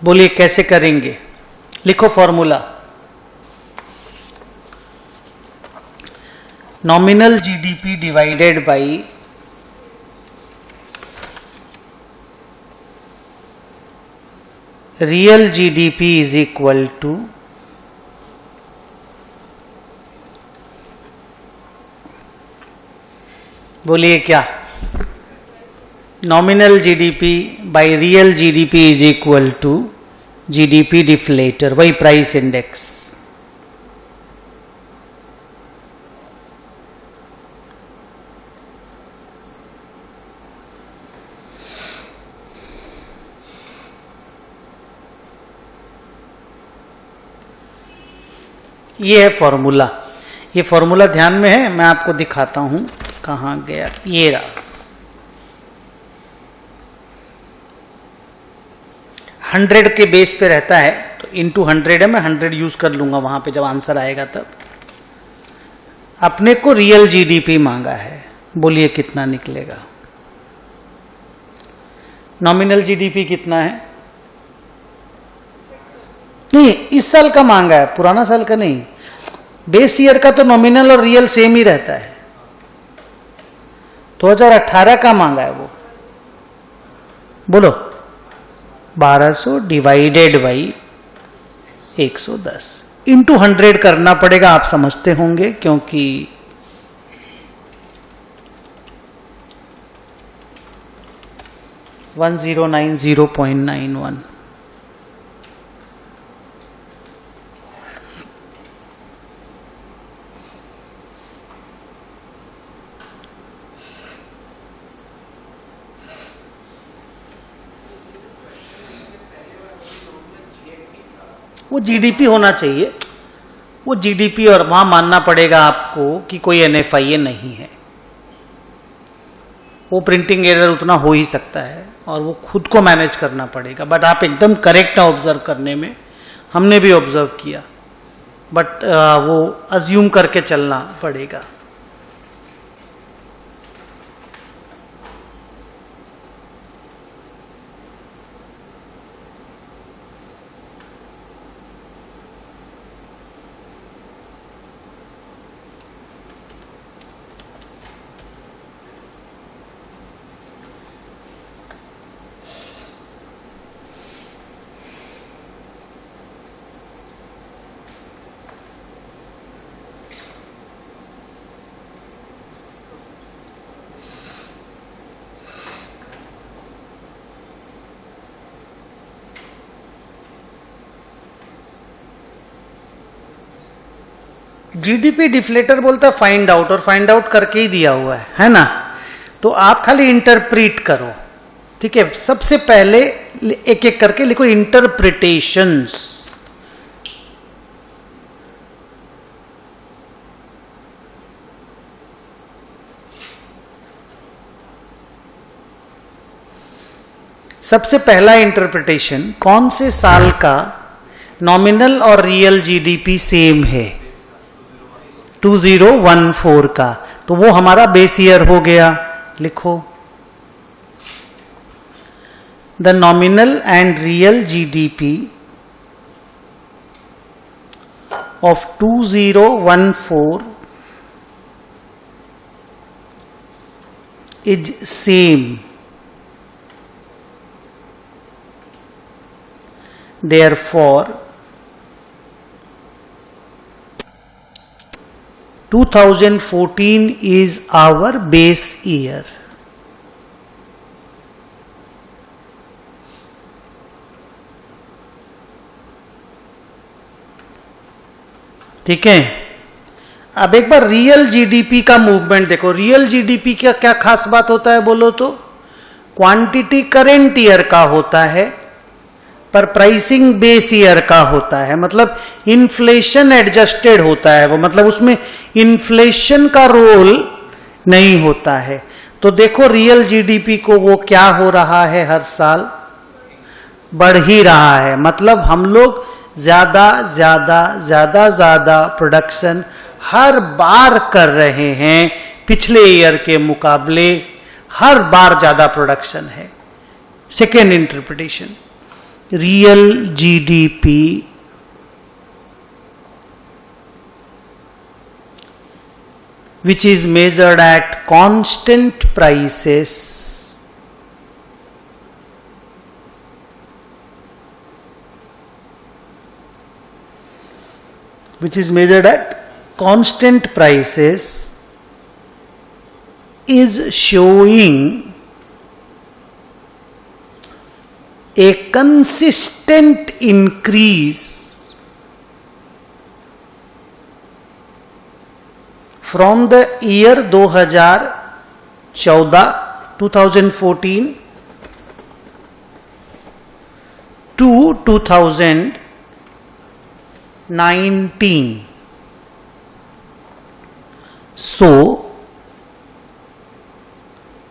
बोलिए कैसे करेंगे? लिखो formula. Nominal GDP divided by real GDP is equal to बोलिए क्या? Nominal GDP by real GDP is equal to GDP deflator, वही प्राइस इंडेक्स। ये है फॉर्मूला। ये फॉर्मूला ध्यान में है, मैं आपको दिखाता हूं कहां गया, ये रहा। 100 के बेस पे रहता है तो इंटू 100 है, मैं 100 यूज कर लूंगा वहां पे जब आंसर आएगा तब। अपने को रियल जीडीपी मांगा है, बोलिए कितना निकलेगा? नॉमिनल जीडीपी कितना है? नहीं, इस साल का मांगा है, पुराना साल का नहीं। बेस ईयर का तो नॉमिनल और रियल सेम ही रहता है। 2018 का मांगा है वो। बोलो 1200 डिवाइडेड बाई 110 इंटू 100 करना पड़ेगा, आप समझते होंगे, क्योंकि $1090.91। वो जीडीपी होना चाहिए, वो जीडीपी, और वहां मानना पड़ेगा आपको कि कोई एनएफआईए नहीं है। वो प्रिंटिंग एरर उतना हो ही सकता है और वो खुद को मैनेज करना पड़ेगा। बट आप एकदम करेक्ट है ऑब्जर्व करने में, हमने भी ऑब्जर्व किया, बट वो अज्यूम करके चलना पड़ेगा। जीडीपी डिफ्लेटर बोलता है फाइंड आउट, और फाइंड आउट करके ही दिया हुआ है ना? तो आप खाली इंटरप्रीट करो, ठीक है? सबसे पहले एक एक करके लिखो इंटरप्रिटेशंस। सबसे पहला इंटरप्रिटेशन, कौन से साल का नॉमिनल और रियल जीडीपी सेम है? 2014 का, तो वो हमारा बेस ईयर हो गया। लिखो the nominal and real GDP of 2014 is same, therefore 2014 is our base year. ठीक है? अब एक बार रियल जीडीपी का मूवमेंट देखो। रियल जीडीपी का क्या खास बात होता है बोलो तो? क्वांटिटी करेंट ईयर का होता है पर प्राइसिंग बेस ईयर का होता है, मतलब इन्फ्लेशन एडजस्टेड होता है वो, मतलब उसमें इन्फ्लेशन का रोल नहीं होता है। तो देखो रियल जीडीपी को वो क्या हो रहा है, हर साल बढ़ ही रहा है। मतलब हम लोग ज्यादा ज्यादा ज्यादा ज्यादा प्रोडक्शन हर बार कर रहे हैं, पिछले ईयर के मुकाबले हर बार ज्यादा प्रोडक्शन है। Second interpretation, real GDP which is measured at constant prices is showing a consistent increase from the year 2014 to 2019, So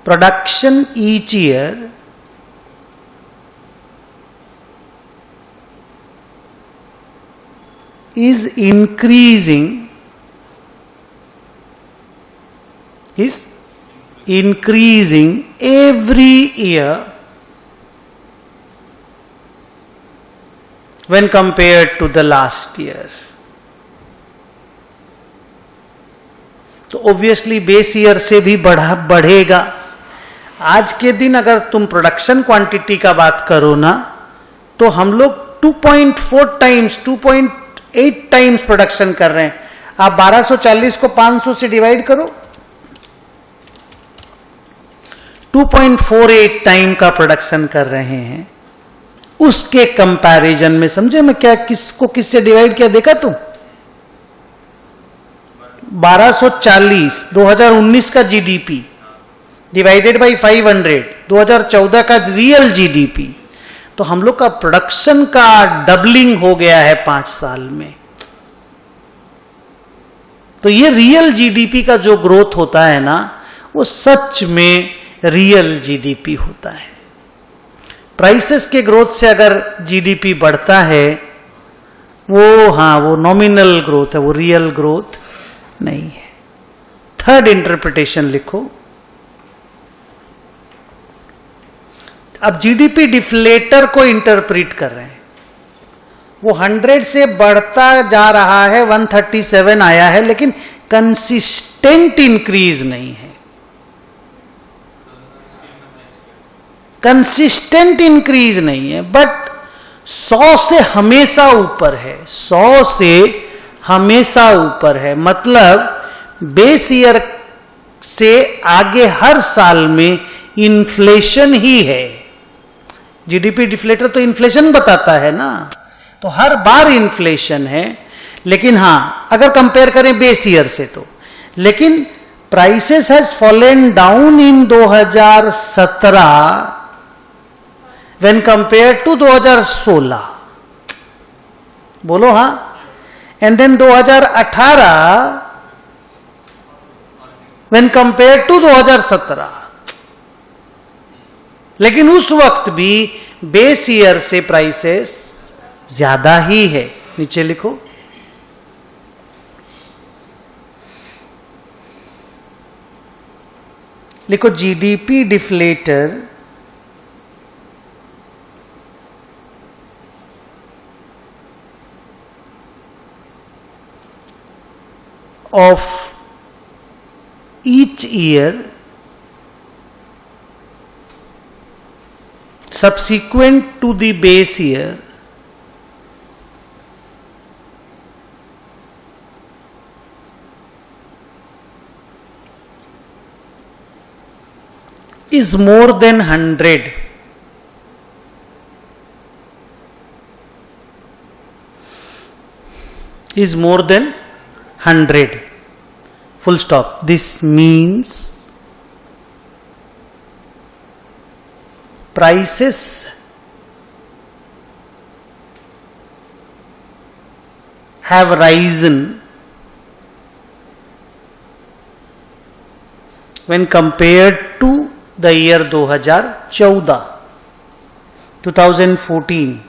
production each year is increasing every year when compared to the last year. तो ऑब्वियसली बेस ईयर से भी बढ़ेगा. आज के दिन अगर तुम प्रोडक्शन क्वांटिटी का बात करो ना, तो हम लोग 2.4 टाइम्स 2.8 टाइम्स प्रोडक्शन कर रहे हैं. आप 1240 को 500 से डिवाइड करो, 2.48 टाइम का प्रोडक्शन कर रहे हैं. उसके कंपैरिजन में समझे मैं क्या किसको किससे डिवाइड किया देखा तुम? 1240 2019 का जीडीपी डिवाइडेड बाय 500 2014 का रियल जीडीपी. तो हम लोग का प्रोडक्शन का डबलिंग हो गया है 5 साल में. तो ये रियल जीडीपी का जो ग्रोथ होता है ना, वो सच में रियल जीडीपी होता है. प्राइसेस के ग्रोथ से अगर जीडीपी बढ़ता है, वो नॉमिनल ग्रोथ है, वो रियल ग्रोथ नहीं है. थर्ड इंटरप्रिटेशन लिखो. अब जीडीपी डिफ्लेटर को इंटरप्रेट कर रहे हैं. वो 100 से बढ़ता जा रहा है, 137 आया है, लेकिन कंसिस्टेंट इंक्रीज नहीं है. कंसिस्टेंट इंक्रीज नहीं है, बट 100 से हमेशा ऊपर है. 100 से हमेशा ऊपर है, मतलब बेस ईयर से आगे हर साल में इन्फ्लेशन ही है. जीडीपी डिफ्लेटर तो इन्फ्लेशन बताता है ना, तो हर बार इन्फ्लेशन है. लेकिन हां, अगर कंपेयर करें बेस ईयर से तो, लेकिन prices has fallen down in 2017 when compare to 2016. बोलो हां. And then 2018 when compare to 2017. लेकिन उस वक्त भी बेस ईयर से प्राइसेस ज्यादा ही है. नीचे लिखो. लिखो GDP deflator of each year subsequent to the base year is more than 100. Is more than 100. Full stop. This means prices have risen when compared to the year 2014.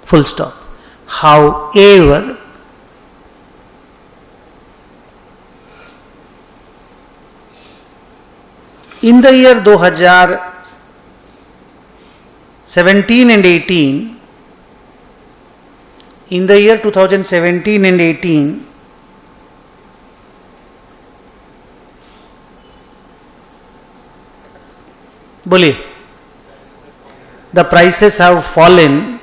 Full stop. However, in the year 2017 and 18, in the year 2017 and 18, बोलिए, the prices have fallen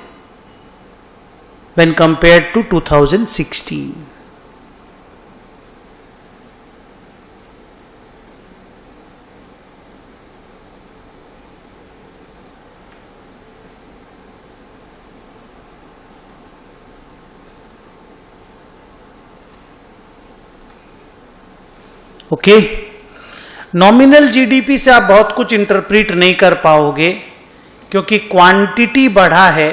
when compared to 2016. Okay. Nominal GDP से आप बहुत कुछ इंटरप्रीट नहीं कर पाओगे, क्योंकि क्वांटिटी बढ़ा है,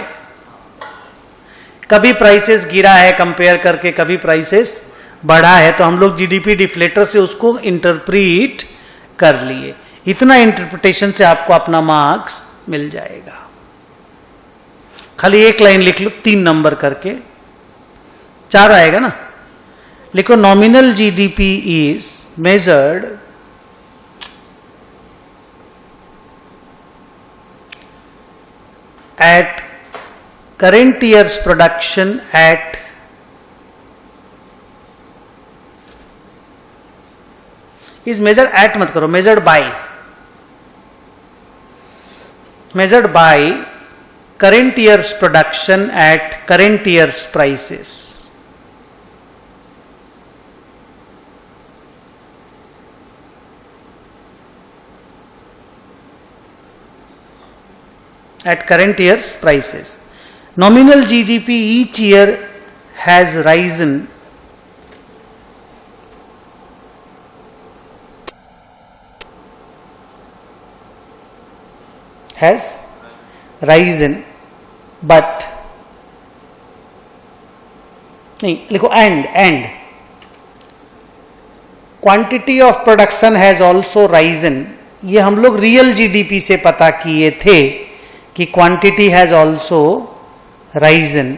कभी प्राइसेस गिरा है कंपेयर करके, कभी प्राइसेस बढ़ा है, तो हम लोग जीडीपी डिफ्लेटर से उसको इंटरप्रीट कर लिए। इतना इंटरप्रिटेशन से आपको अपना मार्क्स मिल जाएगा। खाली एक लाइन लिख लो 3 नंबर करके, 4 आएगा ना। लिखो nominal GDP is measured eight current year's production at is measured at मत करो, measured by current year's production at current year's prices. At current year's prices. Nominal GDP each year has risen but नहीं लिखो and quantity of production has also risen। ये हम लोग रियल जीडीपी से पता किए थे कि quantity has also risen,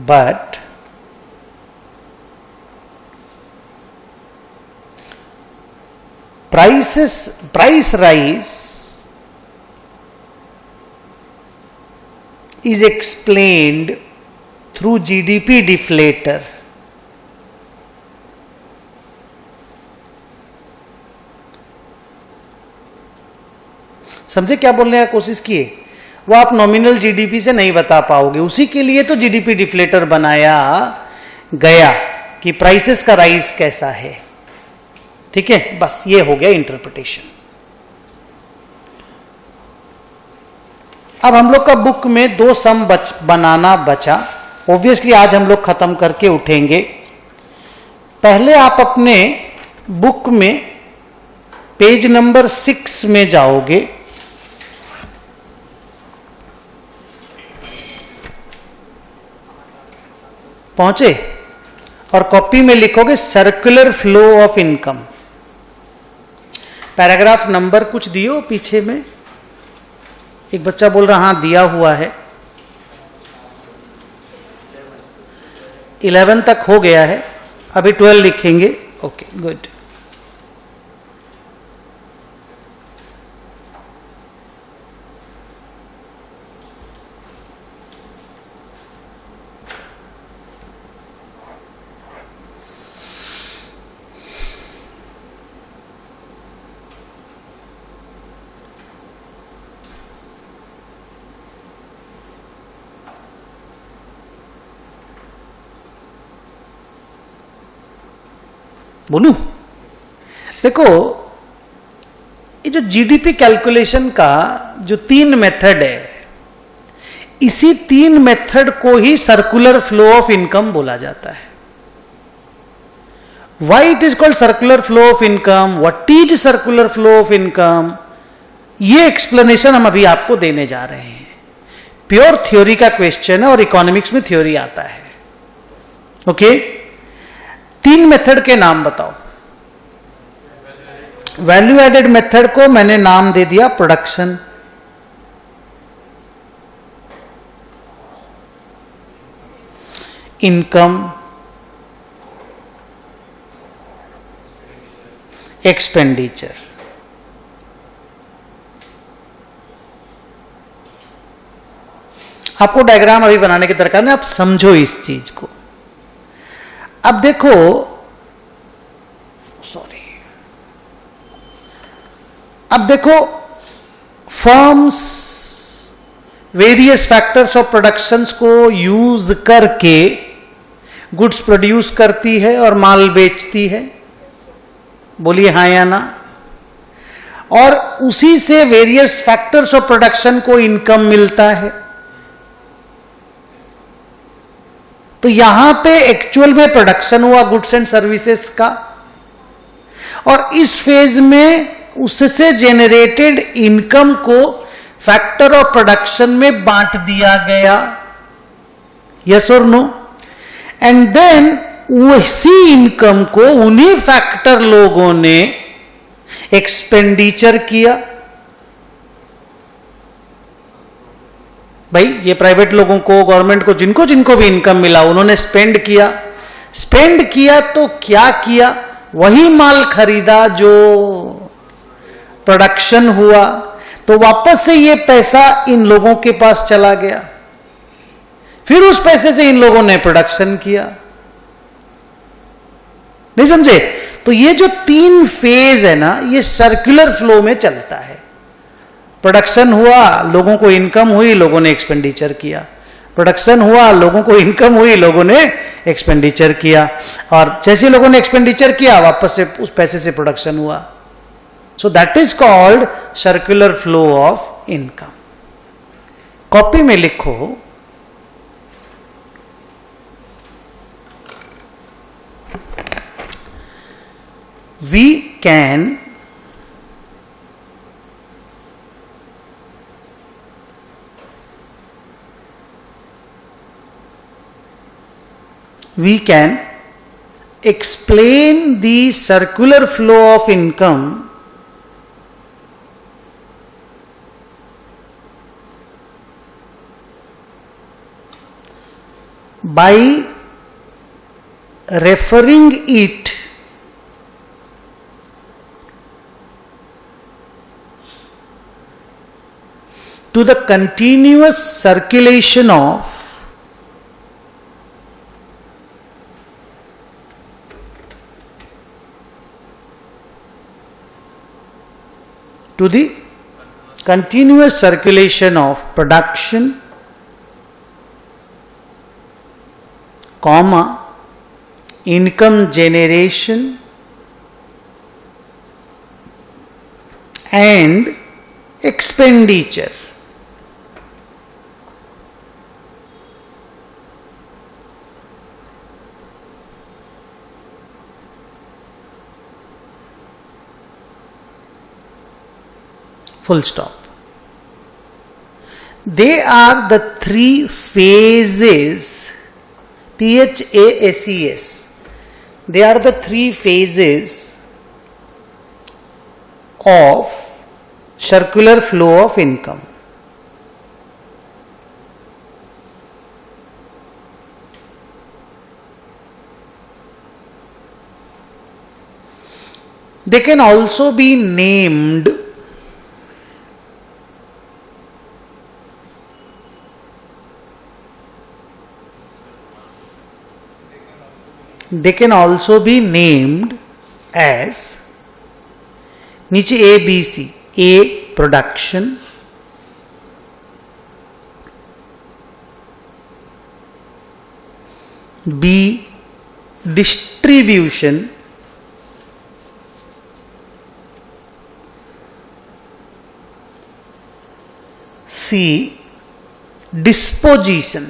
but price rise is explained through GDP deflator। समझे क्या बोलने की कोशिश किए? वो आप नॉमिनल जीडीपी से नहीं बता पाओगे, उसी के लिए तो जीडीपी डिफ्लेटर बनाया गया कि प्राइसेस का राइज कैसा है। ठीक है, बस ये हो गया इंटरप्रिटेशन। अब हम लोग का बुक में 2 सम बनाना बचा। ऑब्वियसली आज हम लोग खत्म करके उठेंगे। पहले आप अपने बुक में पेज नंबर 6 में जाओगे। पहुंचे? और कॉपी में लिखोगे circular flow of income. Paragraph number कुछ दियो पीछे में। एक बच्चा बोल रहा हाँ दिया हुआ है, 11 तक हो गया है, अभी 12 लिखेंगे। Okay good. बोलूं? देखो ये जो जीडीपी कैलकुलेशन का जो 3 मेथड है, इसी 3 मेथड को ही सर्कुलर फ्लो ऑफ इनकम बोला जाता है। Why it is called circular flow of income, what is circular flow of income, ये एक्सप्लेनेशन हम अभी आपको देने जा रहे हैं। प्योर थ्योरी का क्वेश्चन है और इकोनॉमिक्स में थ्योरी आता है। ओके 3 मेथड के नाम बताओ। वैल्यू एडेड मेथड को मैंने नाम दे दिया प्रोडक्शन। Income, expenditure. आपको डायग्राम अभी बनाने की दरकार नहीं, आप समझो इस चीज को। अब देखो, सॉरी, अब देखो firms various factors of productions को यूज करके गुड्स प्रोड्यूस करती है और माल बेचती है। बोलिए हाँ या ना। और उसी से वेरियस फैक्टर्स ऑफ प्रोडक्शन को इनकम मिलता है। तो यहां पे एक्चुअल में प्रोडक्शन हुआ गुड्स एंड सर्विसेज का, और इस फेज में उससे जेनरेटेड इनकम को फैक्टर ऑफ प्रोडक्शन में बांट दिया गया, यस और नो? एंड देन उसी इनकम को उन्हीं फैक्टर लोगों ने एक्सपेंडिचर किया। भाई ये प्राइवेट लोगों को, गवर्नमेंट को, जिनको जिनको भी इनकम मिला उन्होंने स्पेंड किया। स्पेंड किया तो क्या किया? वही माल खरीदा जो प्रोडक्शन हुआ, तो वापस से ये पैसा इन लोगों के पास चला गया, फिर उस पैसे से इन लोगों ने प्रोडक्शन किया। नहीं समझे? तो ये जो 3 फेज है ना, ये सर्कुलर फ्लो में चलता है। प्रोडक्शन हुआ, लोगों को इनकम हुई, लोगों ने एक्सपेंडिचर किया। प्रोडक्शन हुआ, लोगों को इनकम हुई, लोगों ने एक्सपेंडिचर किया, और जैसे लोगों ने एक्सपेंडिचर किया वापस से उस पैसे से प्रोडक्शन हुआ। So that is called circular flow of income. Copy में लिखो, we can explain the circular flow of income by referring it to the continuous circulation of production, comma, income generation and expenditure. Full stop. They are the 3 phases, PHASES. They are the 3 phases of circular flow of income. They can also be named as नीचे A B C, A production, B distribution, C disposition.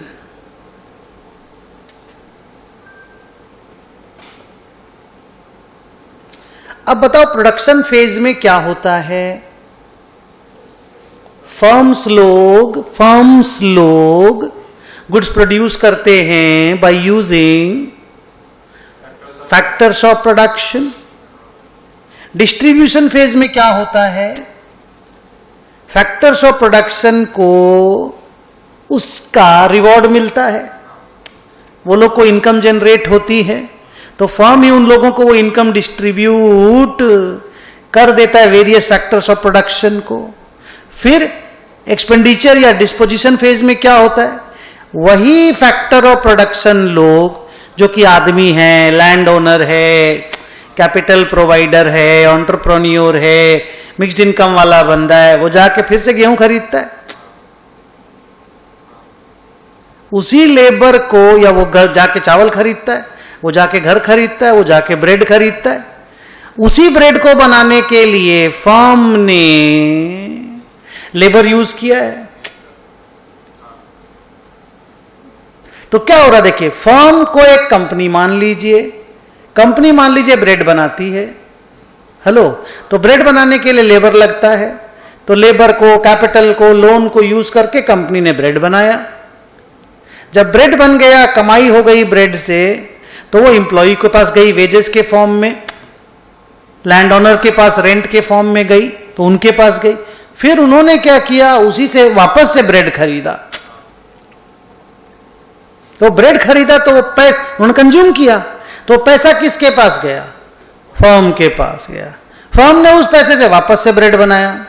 अब बताओ प्रोडक्शन फेज में क्या होता है? फर्म्स लोग गुड्स प्रोड्यूस करते हैं by using factors of production. Distribution phase में क्या होता है? फैक्टर्स ऑफ प्रोडक्शन को उसका रिवॉर्ड मिलता है, वो लोग को इनकम जनरेट होती है, तो फर्म ही उन लोगों को वो इनकम डिस्ट्रीब्यूट कर देता है वेरियस फैक्टर्स ऑफ प्रोडक्शन को। फिर एक्सपेंडिचर या डिस्पोजिशन फेज में क्या होता है? वही फैक्टर ऑफ प्रोडक्शन लोग जो कि आदमी है, लैंड ओनर है, कैपिटल प्रोवाइडर है, एंटरप्रेन्योर है, मिक्स्ड इनकम वाला बंदा है, वो जाके फिर से गेहूं खरीदता है। उसी लेबर को, या वो जाके चावल खरीदता है, वो जाके घर खरीदता है, वो जाके ब्रेड खरीदता है। उसी ब्रेड को बनाने के लिए फर्म ने लेबर यूज किया है। तो क्या हो रहा है देखिए, फर्म को एक कंपनी मान लीजिए, ब्रेड बनाती है। हेलो, तो ब्रेड बनाने के लिए लेबर लगता है, तो लेबर को, कैपिटल को, लोन को यूज करके कंपनी ने ब्रेड बनाया। जब ब्रेड बन गया, कमाई हो गई ब्रेड से, तो वो एम्प्लॉई के पास गई वेजेस के फॉर्म में, लैंड ओनर के पास रेंट के फॉर्म में गई, तो उनके पास गई। फिर उन्होंने क्या किया, उसी से वापस से ब्रेड खरीदा। तो ब्रेड खरीदा तो वो पैसा उन्होंने कंज्यूम किया, तो पैसा किसके पास गया? फर्म के पास गया। फर्म ने उस पैसे से वापस से ब्रेड बनाया।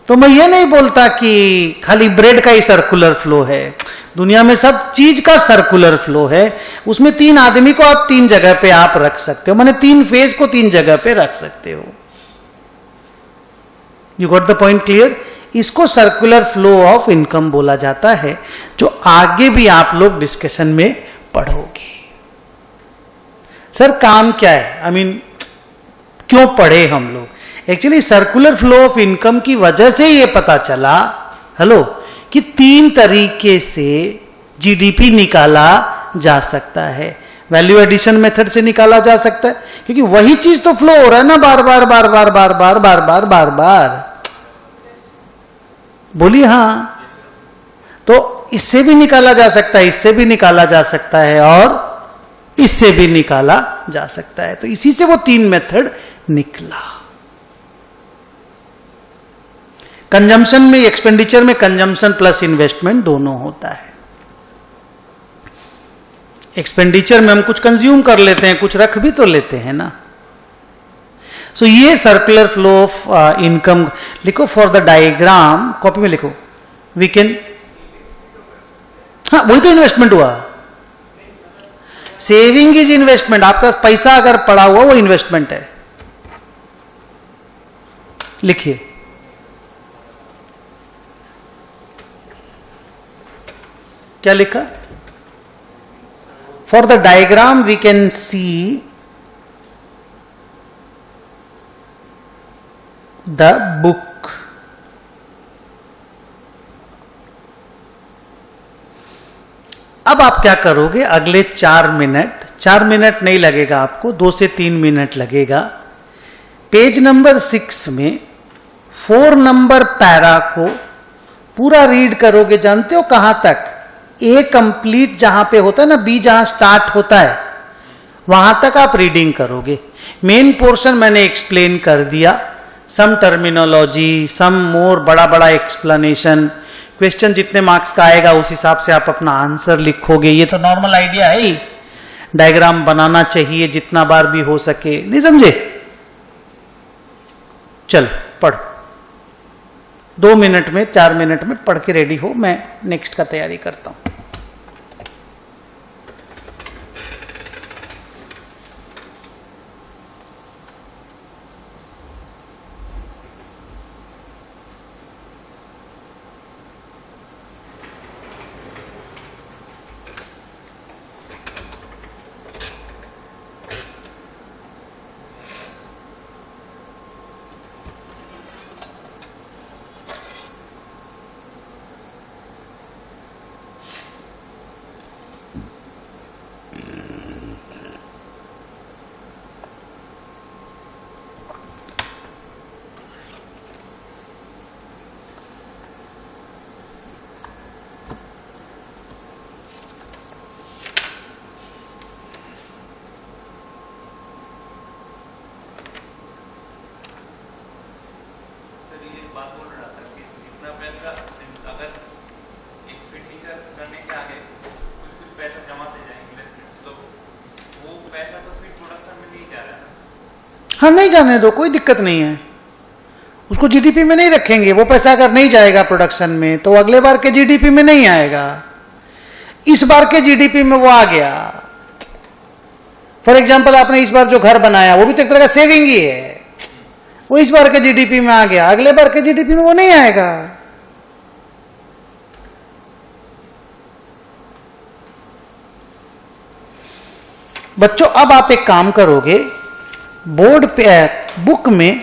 तो मैं ये नहीं बोलता कि खाली ब्रेड का ही सर्कुलर फ्लो है, दुनिया में सब चीज का सर्कुलर फ्लो है। उसमें 3 आदमी को आप 3 जगह पे आप रख सकते हो, माने 3 फेज को 3 जगह पे रख सकते हो। You got the point clear? इसको सर्कुलर फ्लो ऑफ इनकम बोला जाता है, जो आगे भी आप लोग डिस्कशन में पढ़ोगे। सर काम क्या है? आई मीन क्यों पढ़े हम लोग? Actually circular flow of income की वजह से ये पता चला, हेलो, कि 3 तरीके से जीडीपी निकाला जा सकता है। वैल्यू एडिशन मेथड से निकाला जा सकता है, क्योंकि वही चीज तो फ्लो हो रहा है ना, बार बार बार बार बार बार बार बार बार बार। बोलिए हाँ। तो इससे भी निकाला जा सकता है, इससे भी निकाला जा सकता है, और इससे भी निकाला जा सकता है। तो इसी से वो 3 मेथड निकला। कंजम्पशन में, एक्सपेंडिचर में कंजम्पशन प्लस इन्वेस्टमेंट दोनों होता है। एक्सपेंडिचर में हम कुछ कंज्यूम कर लेते हैं, कुछ रख भी तो लेते हैं ना। सो ये सर्कुलर फ्लो ऑफ इनकम लिखो फॉर द डायग्राम, कॉपी में लिखो। वी कैन, हाँ वही तो इन्वेस्टमेंट हुआ। Saving is investment. आपका पैसा अगर पड़ा हुआ वो इन्वेस्टमेंट है। लिखिए, क्या लिखा? For the diagram we can see the book. अब आप क्या करोगे? अगले 4 मिनट नहीं लगेगा आपको, 2 से 3 मिनट लगेगा। पेज नंबर 6 में 4 नंबर पैरा को पूरा रीड करोगे। जानते हो कहां तक? ए कंप्लीट जहां पे होता है ना, बी जहां स्टार्ट होता है, वहां तक आप रीडिंग करोगे। मेन पोर्शन मैंने एक्सप्लेन कर दिया, सम टर्मिनोलॉजी, सम मोर, बड़ा बड़ा एक्सप्लेनेशन। क्वेश्चन जितने मार्क्स का आएगा उस हिसाब से आप अपना आंसर लिखोगे। ये तो नॉर्मल आइडिया है ही, डायग्राम बनाना चाहिए जितना बार भी हो सके। नहीं समझे? चलो पढ़, 2 मिनट में, 4 मिनट में पढ़ के रेडी हो। मैं नेक्स्ट का तैयारी करता हूं। हाँ नहीं जाने दो, कोई दिक्कत नहीं है। उसको जीडीपी में नहीं रखेंगे। वो पैसा अगर नहीं जाएगा प्रोडक्शन में तो अगले बार के जीडीपी में नहीं आएगा। इस बार के जीडीपी में वो आ गया। फॉर एग्जाम्पल आपने इस बार जो घर बनाया वो भी तो एक तरह का सेविंग ही है, वो इस बार के जीडीपी में आ गया, अगले बार के जीडीपी में वो नहीं आएगा। बच्चों अब आप एक काम करोगे, बोर्ड पे बुक में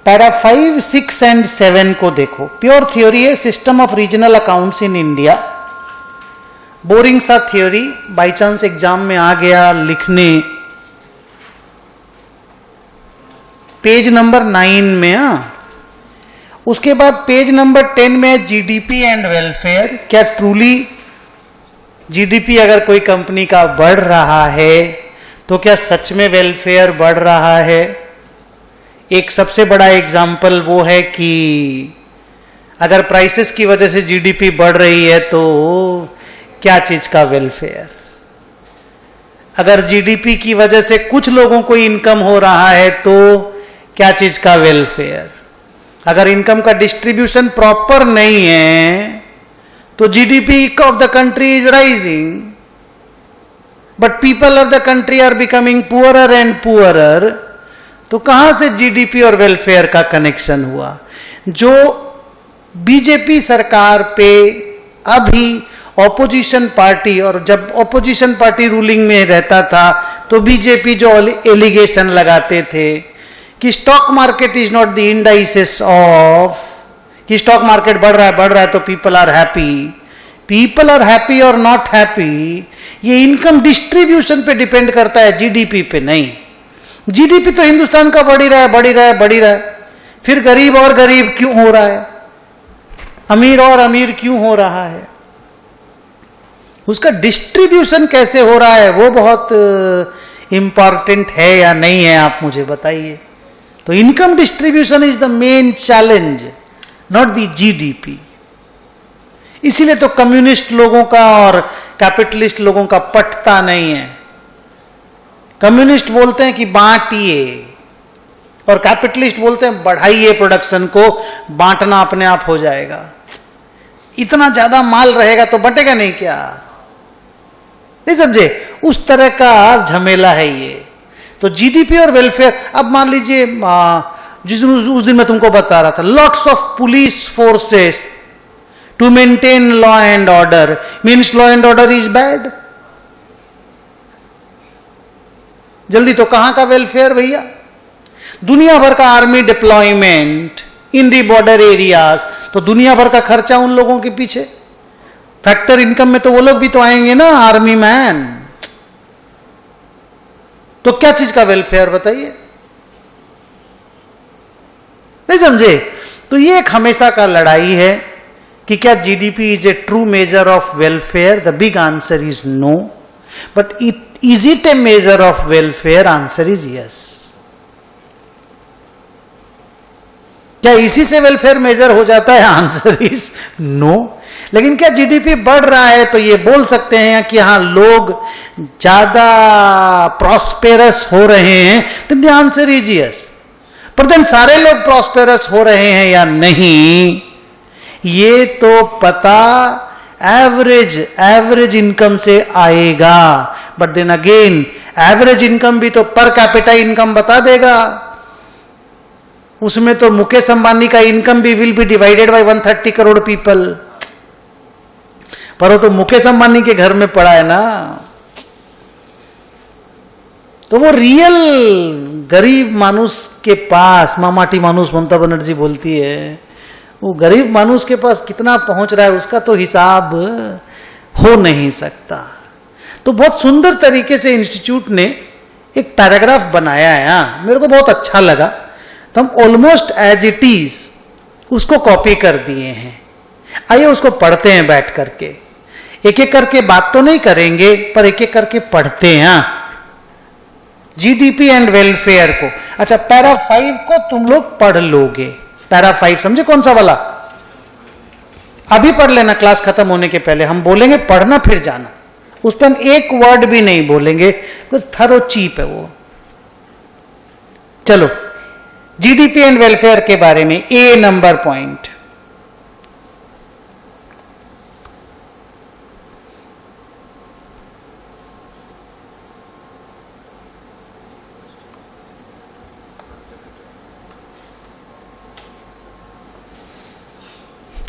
पैरा 5, 6 एंड 7 को देखो। प्योर थ्योरी है, system of regional accounts in India. Boring सा थ्योरी, बाई चांस एग्जाम में आ गया लिखने पेज नंबर 9 में। उसके बाद पेज नंबर 10 में जीडीपी एंड वेलफेयर। क्या ट्रूली जीडीपी अगर कोई कंपनी का बढ़ रहा है तो क्या सच में वेलफेयर बढ़ रहा है? एक सबसे बड़ा एग्जाम्पल वो है कि अगर प्राइसेस की वजह से जीडीपी बढ़ रही है तो क्या चीज का वेलफेयर? अगर जीडीपी की वजह से कुछ लोगों को इनकम हो रहा है तो क्या चीज का वेलफेयर? अगर इनकम का डिस्ट्रीब्यूशन प्रॉपर नहीं है तो GDP of the country is rising but people of the country are becoming poorer and poorer. तो कहां से जीडीपी और वेलफेयर का कनेक्शन हुआ? जो बीजेपी सरकार पे अभी ऑपोजिशन पार्टी, और जब ऑपोजिशन पार्टी रूलिंग में रहता था तो बीजेपी जो एलिगेशन लगाते थे कि stock market is not the indices of, कि स्टॉक मार्केट बढ़ रहा है तो पीपल आर हैप्पी और नॉट हैप्पी, ये इनकम डिस्ट्रीब्यूशन पे डिपेंड करता है, जीडीपी पे नहीं। जीडीपी तो हिंदुस्तान का बढ़ ही रहा है, फिर गरीब और गरीब क्यों हो रहा है, अमीर और अमीर क्यों हो रहा है? उसका डिस्ट्रीब्यूशन कैसे हो रहा है वो बहुत इंपॉर्टेंट है या नहीं है, आप मुझे बताइए। तो income distribution is the main challenge, not the GDP. इसीलिए तो कम्युनिस्ट लोगों का और कैपिटलिस्ट लोगों का पटता नहीं है। कम्युनिस्ट बोलते हैं कि बांटिए और कैपिटलिस्ट बोलते हैं बढ़ाइए प्रोडक्शन को, बांटना अपने आप हो जाएगा। इतना ज्यादा माल रहेगा तो बटेगा नहीं क्या? नहीं समझे? उस तरह का झमेला है ये। तो जीडीपी और वेलफेयर, अब मान लीजिए उस दिन मैं तुमको बता रहा था, lots of police forces to maintain law and order means law and order is bad. जल्दी तो कहां का वेलफेयर भैया? दुनिया भर का army deployment in the border areas, तो दुनिया भर का खर्चा उन लोगों के पीछे। फैक्टर इनकम में तो वो लोग भी तो आएंगे ना, आर्मी मैन। तो क्या चीज का वेलफेयर बताइए? नहीं समझे? तो ये एक हमेशा का लड़ाई है कि क्या GDP is a true measure of welfare? The big answer is no, but is it a measure of welfare? Answer is yes. क्या इसी से वेलफेयर मेजर हो जाता है? Answer is no. लेकिन क्या जीडीपी बढ़ रहा है तो ये बोल सकते हैं कि हाँ लोग ज्यादा प्रॉस्पेरस हो रहे हैं? तो द आंसर इज यस। पर देन सारे लोग प्रॉस्पेरस हो रहे हैं या नहीं, ये तो पता एवरेज इनकम से आएगा। But then again average income भी तो पर कैपिटा इनकम बता देगा। उसमें तो मुकेश अंबानी का इनकम भी will be divided by 130 crore people. पर वो तो मुकेश अंबानी के घर में पड़ा है ना। तो वो रियल गरीब मानुष के पास, मामाटी मानुष ममता बनर्जी बोलती है, वो गरीब मानुष के पास कितना पहुंच रहा है उसका तो हिसाब हो नहीं सकता। तो बहुत सुंदर तरीके से इंस्टीट्यूट ने एक पैराग्राफ बनाया है, मेरे को बहुत अच्छा लगा। तो हम ऑलमोस्ट एज इट इज उसको कॉपी कर दिए हैं। आइए उसको पढ़ते हैं बैठ करके। एक एक करके बात तो नहीं करेंगे पर एक एक करके पढ़ते हैं जीडीपी एंड वेलफेयर को। अच्छा, पैरा 5 को तुम लोग पढ़ लोगे। पैरा 5 समझे कौन सा वाला? अभी पढ़ लेना क्लास खत्म होने के पहले। हम बोलेंगे पढ़ना फिर जाना, उस पर हम एक वर्ड भी नहीं बोलेंगे, कुछ थरो चीप है वो। चलो, जीडीपी एंड वेलफेयर के बारे में ए नंबर पॉइंट।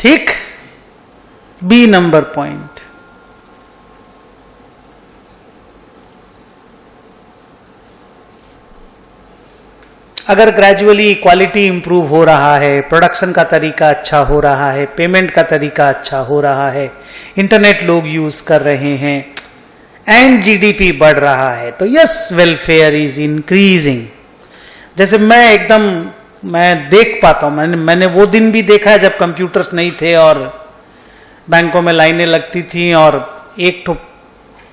ठीक, बी नंबर पॉइंट। अगर ग्रेजुअली क्वालिटी इंप्रूव हो रहा है, प्रोडक्शन का तरीका अच्छा हो रहा है, पेमेंट का तरीका अच्छा हो रहा है, इंटरनेट लोग यूज कर रहे हैं एंड जीडीपी बढ़ रहा है, तो यस वेलफेयर इज इंक्रीजिंग। जैसे मैं देख पाता हूं, मैंने वो दिन भी देखा है जब कंप्यूटर्स नहीं थे और बैंकों में लाइनें लगती थी और एक तो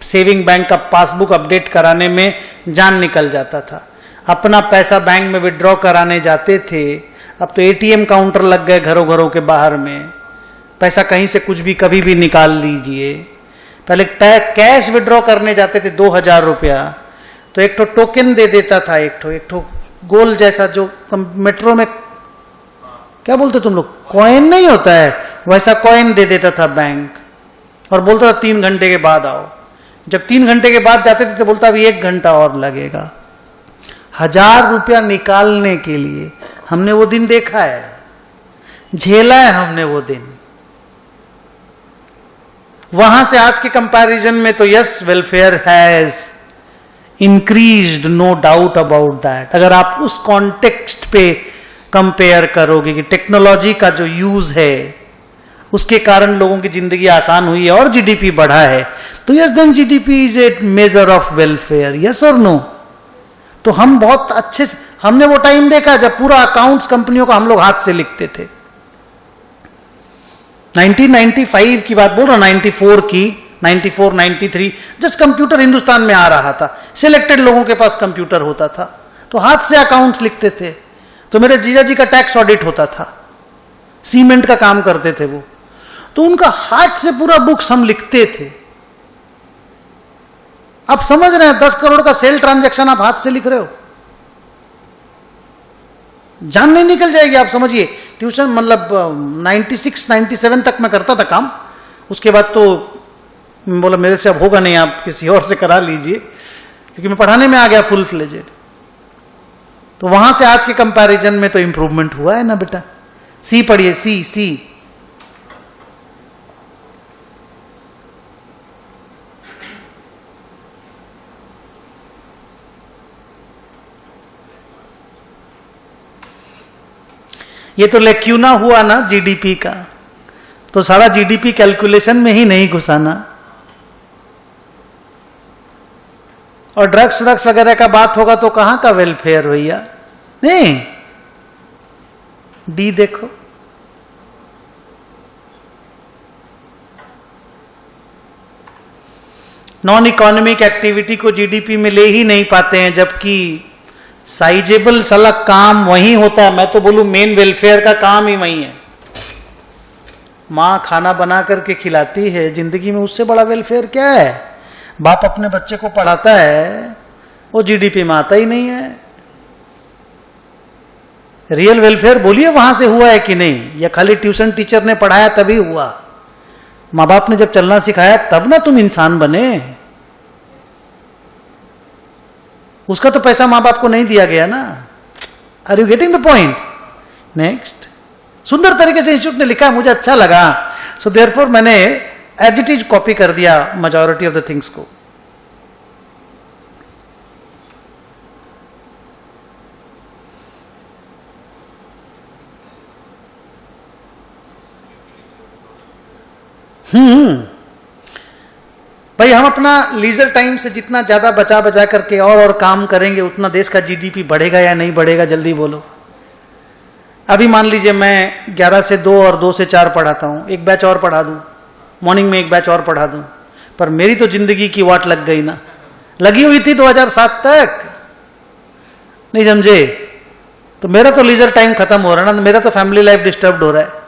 सेविंग बैंक का पासबुक अपडेट कराने में जान निकल जाता था। अपना पैसा बैंक में विड्रॉ कराने जाते थे, अब तो एटीएम काउंटर लग गए घरों घरों के बाहर में, पैसा कहीं से कुछ भी कभी भी निकाल लीजिए। पहले कैश विड्रॉ करने जाते थे 2000 रुपया, तो एक तो टोकन दे देता था, एक तो गोल जैसा जो मेट्रो में क्या बोलते तुम लोग, कॉइन नहीं होता है, वैसा कॉइन दे देता था बैंक और बोलता था 3 घंटे के बाद आओ। जब 3 घंटे के बाद जाते थे तो बोलता अभी 1 घंटा और लगेगा। 1000 रुपया निकालने के लिए हमने वो दिन देखा है, झेला है हमने वो दिन। वहां से आज के कंपैरिजन में तो yes, welfare has increased, no doubt about that. अगर आप उस कॉन्टेक्स्ट पे कंपेयर करोगे कि टेक्नोलॉजी का जो यूज है उसके कारण लोगों की जिंदगी आसान हुई है और जीडीपी बढ़ा है, तो yes then GDP is a measure of welfare, yes और नो। तो हम बहुत अच्छे से, हमने वो टाइम देखा जब पूरा अकाउंट्स कंपनियों का हम लोग हाथ से लिखते थे। 1995 की बात बोल रहा, 94 की, 94, 93, जस्ट कंप्यूटर हिंदुस्तान में आ रहा था, सिलेक्टेड लोगों के पास कंप्यूटर होता था, तो हाथ से अकाउंट्स लिखते थे। तो मेरे जीजा जी का टैक्स ऑडिट होता था, सीमेंट का काम करते थे वो, तो उनका हाथ से पूरा बुक्स हम लिखते थे। आप समझ रहे हैं 10 करोड़ का सेल ट्रांजैक्शन आप हाथ से लिख रहे हो, जान नहीं निकल जाएगी। आप समझिए ट्यूशन मतलब 96, 97 तक मैं करता था काम, उसके बाद तो बोला मेरे से अब होगा नहीं, आप किसी और से करा लीजिए, क्योंकि मैं पढ़ाने में आ गया फुल फ्लेजेड। तो वहां से आज के कंपैरिजन में तो इंप्रूवमेंट हुआ है ना बेटा। सी पढ़िए, सी ये तो लेक्यूना हुआ ना जीडीपी का, तो सारा जीडीपी कैलकुलेशन में ही नहीं घुसाना। और ड्रग्स वगैरह का बात होगा तो कहां का वेलफेयर भैया, नहीं। डी देखो, नॉन इकोनॉमिक एक्टिविटी को जीडीपी में ले ही नहीं पाते हैं, जबकि साइजेबल साला काम वही होता है। मैं तो बोलूं मेन वेलफेयर का काम ही वही है। मां खाना बना करके खिलाती है, जिंदगी में उससे बड़ा वेलफेयर क्या है? बाप अपने बच्चे को पढ़ाता है, वो जीडीपी में आता ही नहीं है। रियल वेलफेयर बोलिए वहां से हुआ है कि नहीं, या खाली ट्यूशन टीचर ने पढ़ाया तभी हुआ? मां बाप ने जब चलना सिखाया तब ना तुम इंसान बने। उसका तो पैसा मां बाप को नहीं दिया गया ना। Are you getting the point? Next, सुंदर तरीके से इंस्टीट्यूट ने लिखा है, मुझे अच्छा लगा, सो देयरफॉर मैंने एज इट इज कॉपी कर दिया मेजॉरिटी ऑफ द थिंग्स को। भाई हम अपना लीजर टाइम से जितना ज्यादा बचा करके और काम करेंगे, उतना देश का जीडीपी बढ़ेगा या नहीं बढ़ेगा? जल्दी बोलो। अभी मान लीजिए मैं 11 से 2 और 2 से 4 पढ़ाता हूं, एक बैच और पढ़ा दूं, मॉर्निंग में एक बैच और पढ़ा दूं, पर मेरी तो जिंदगी की वाट लग गई ना, लगी हुई थी 2007 तक, नहीं समझे? तो मेरा तो लीजर टाइम खत्म हो रहा है ना, मेरा तो फैमिली लाइफ डिस्टर्ब हो रहा है।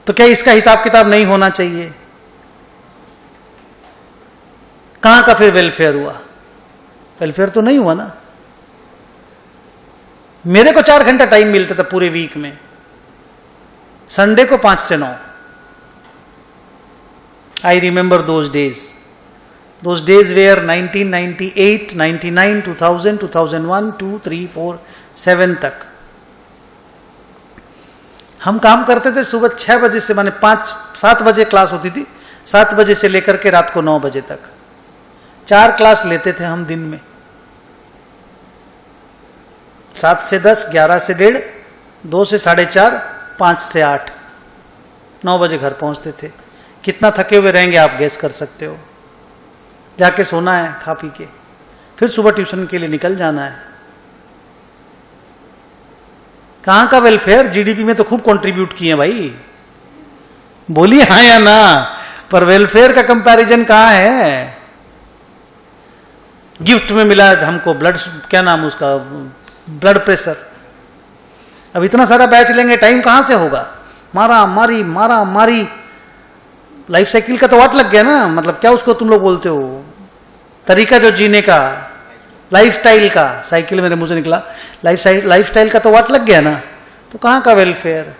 तो क्या इसका हिसाब किताब नहीं होना चाहिए? कहां का फिर वेलफेयर हुआ? वेलफेयर तो नहीं हुआ ना। मेरे को 4 घंटा टाइम मिलता था पूरे वीक में, संडे को 5 से 9। I remember those days where 1998, 99, 2000, 2001, 2, 3, 4, 7 तक हम काम करते थे। सुबह 6 बजे से, माने 5-7 बजे क्लास होती थी, 7 बजे से लेकर के रात को 9 बजे तक 4 क्लास लेते थे हम दिन में। 7 से 10, 11 से 1:30, 2 से 4:30, 5 से 8, 9 बजे घर पहुंचते थे। कितना थके हुए रहेंगे आप गेस कर सकते हो। जाके सोना है खा पी के, फिर सुबह ट्यूशन के लिए निकल जाना है। कहां का वेलफेयर? जीडीपी में तो खूब कंट्रीब्यूट किए भाई, बोलिए हाँ या ना, पर वेलफेयर का कंपैरिजन कहां है? गिफ्ट में मिला हमको ब्लड, क्या नाम उसका, ब्लड प्रेशर। अब इतना सारा बैच लेंगे, टाइम कहां से होगा? मारा मारी मारा मारी, लाइफ साइकिल का तो वाट लग गया ना। मतलब क्या उसको तुम लोग बोलते हो, तरीका जो जीने का, लाइफस्टाइल का, साइकिल मेरे मुंह से निकला, लाइफस्टाइल का तो वाट लग गया ना। तो कहां का वेलफेयर?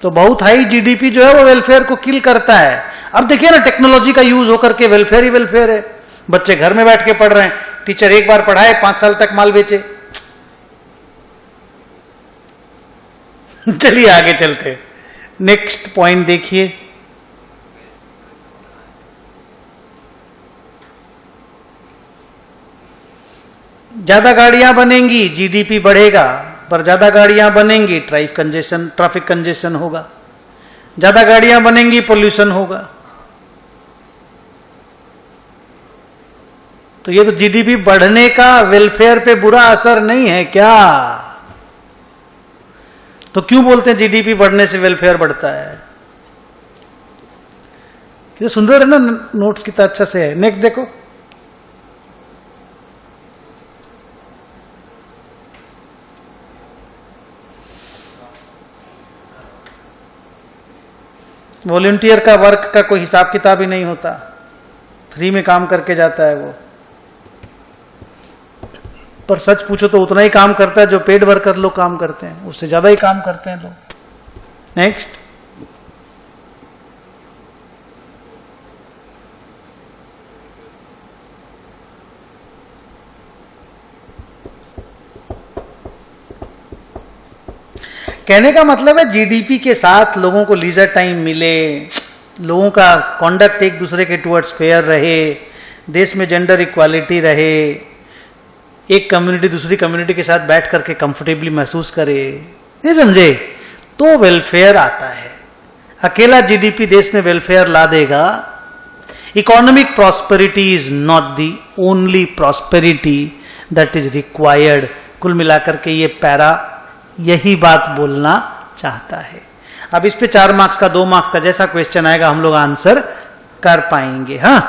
तो बहुत हाई जीडीपी जो है वो वेलफेयर को किल करता है। अब देखिए ना, टेक्नोलॉजी का यूज होकर के वेलफेयर ही वेलफेयर है। बच्चे घर में बैठ के पढ़ रहे हैं, टीचर एक बार पढ़ाए 5 साल तक माल बेचे। चलिए आगे चलते, नेक्स्ट पॉइंट देखिए। ज्यादा गाड़ियां बनेंगी जीडीपी बढ़ेगा, पर ज्यादा गाड़ियां बनेंगी ट्रैफिक कंजेशन होगा, ज्यादा गाड़ियां बनेंगी पोल्यूशन होगा। तो ये तो जीडीपी बढ़ने का वेलफेयर पे बुरा असर नहीं है क्या? तो क्यों बोलते हैं जीडीपी बढ़ने से वेलफेयर बढ़ता है? कितना सुंदर है ना, नोट्स कितना अच्छा से है। नेक्स्ट देखो, वॉलंटियर का वर्क का कोई हिसाब किताब ही नहीं होता, फ्री में काम करके जाता है वो। पर सच पूछो तो उतना ही काम करता है जो पेड वर्कर लोग काम करते हैं, उससे ज्यादा ही काम करते हैं लोग। नेक्स्ट, कहने का मतलब है जीडीपी के साथ लोगों को लीजर टाइम मिले, लोगों का कॉन्डक्ट एक दूसरे के टुवर्ड्स फेयर रहे, देश में जेंडर इक्वालिटी रहे, एक कम्युनिटी दूसरी कम्युनिटी के साथ बैठ करके कंफर्टेबली महसूस करे, नहीं समझे? तो वेलफेयर आता है। अकेला जीडीपी देश में वेलफेयर ला देगा? Economic prosperity is not the only prosperity that is required. कुल मिलाकर के ये पैरा यही बात बोलना चाहता है। अब इस पे 4 मार्क्स का 2 मार्क्स का जैसा क्वेश्चन आएगा हम लोग आंसर कर पाएंगे। हाँ,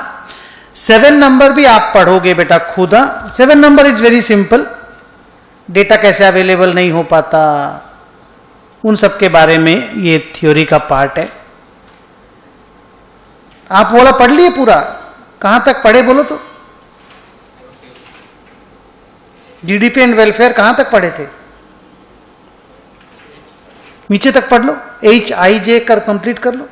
7 नंबर भी आप पढ़ोगे बेटा खुद। 7 number is very simple, data कैसे अवेलेबल नहीं हो पाता, उन सब के बारे में ये थ्योरी का पार्ट है। आप बोला पढ़ लिए पूरा? कहां तक पढ़े बोलो तो? जीडीपी एंड वेलफेयर कहां तक पढ़े थे? नीचे तक पढ़ लो, HIJ कर कंप्लीट कर लो।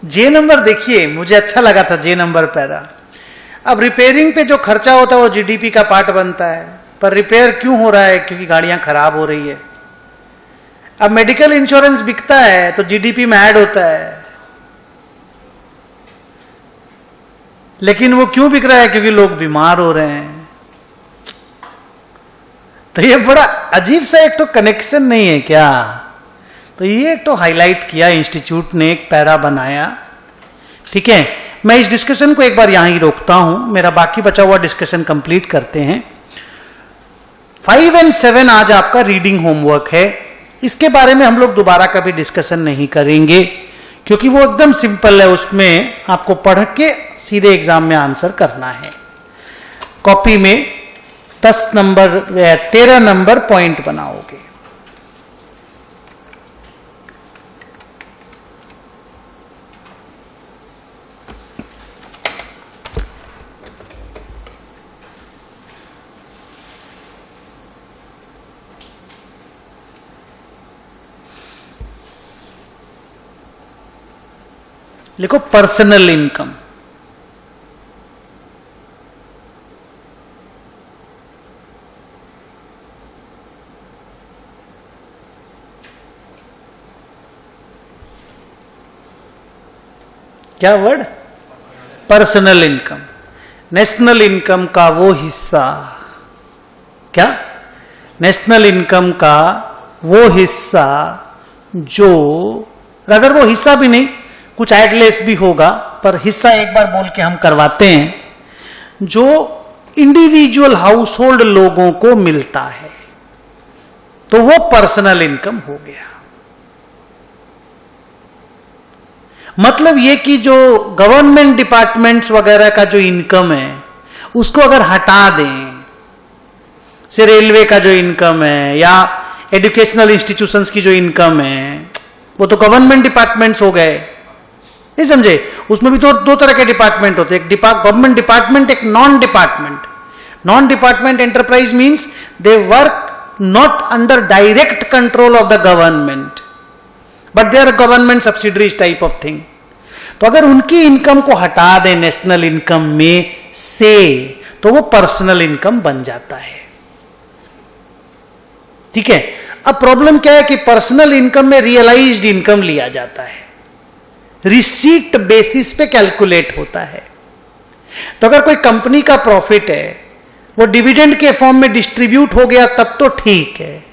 जे नंबर देखिए, मुझे अच्छा लगा था जे नंबर पैरा। अब रिपेयरिंग पे जो खर्चा होता है वो जीडीपी का पार्ट बनता है, पर रिपेयर क्यों हो रहा है? क्योंकि गाड़ियां खराब हो रही है। अब मेडिकल इंश्योरेंस बिकता है तो जीडीपी में ऐड होता है, लेकिन वो क्यों बिक रहा है? क्योंकि लोग बीमार हो रहे हैं। तो ये बड़ा अजीब सा एक तो कनेक्शन नहीं है क्या? तो ये एक तो हाईलाइट किया इंस्टीट्यूट ने, एक पैरा बनाया। ठीक है, मैं इस डिस्कशन को एक बार यहां ही रोकता हूं, मेरा बाकी बचा हुआ डिस्कशन कंप्लीट करते हैं। 5 और 7 आज आपका रीडिंग होमवर्क है, इसके बारे में हम लोग दोबारा कभी डिस्कशन नहीं करेंगे क्योंकि वो एकदम सिंपल है, उसमें आपको पढ़ के सीधे एग्जाम में आंसर करना है। कॉपी में 10 नंबर 13 नंबर पॉइंट बनाओगे। लिखो पर्सनल इनकम। क्या word? Personal income. National income का वो हिस्सा, क्या? नेशनल इनकम का वो हिस्सा जो, अगर वो हिस्सा भी नहीं, कुछ एडलेस भी होगा, पर हिस्सा एक बार बोल के हम करवाते हैं, जो इंडिविजुअल हाउस होल्ड लोगों को मिलता है, तो वो पर्सनल इनकम हो गया। मतलब ये कि जो गवर्नमेंट डिपार्टमेंट्स वगैरह का जो इनकम है उसको अगर हटा दें, से रेलवे का जो इनकम है या एजुकेशनल इंस्टीट्यूशंस की जो इनकम है, वो तो गवर्नमेंट डिपार्टमेंट्स हो गए, नहीं समझे? उसमें भी तो दो तरह के डिपार्टमेंट होते हैं, एक गवर्नमेंट डिपार्टमेंट, एक non department. Non department enterprise means they work not under direct control of the government, but they are government subsidiaries type of thing. तो अगर उनकी इनकम को हटा दें नेशनल इनकम में से, तो वो पर्सनल इनकम बन जाता है। ठीक है। अब प्रॉब्लम क्या है कि पर्सनल इनकम में रियलाइज्ड इनकम लिया जाता है, रिसीट बेसिस पे कैलकुलेट होता है। तो अगर कोई कंपनी का प्रॉफिट है, वो डिविडेंड के फॉर्म में डिस्ट्रीब्यूट हो गया, तब तो ठीक है।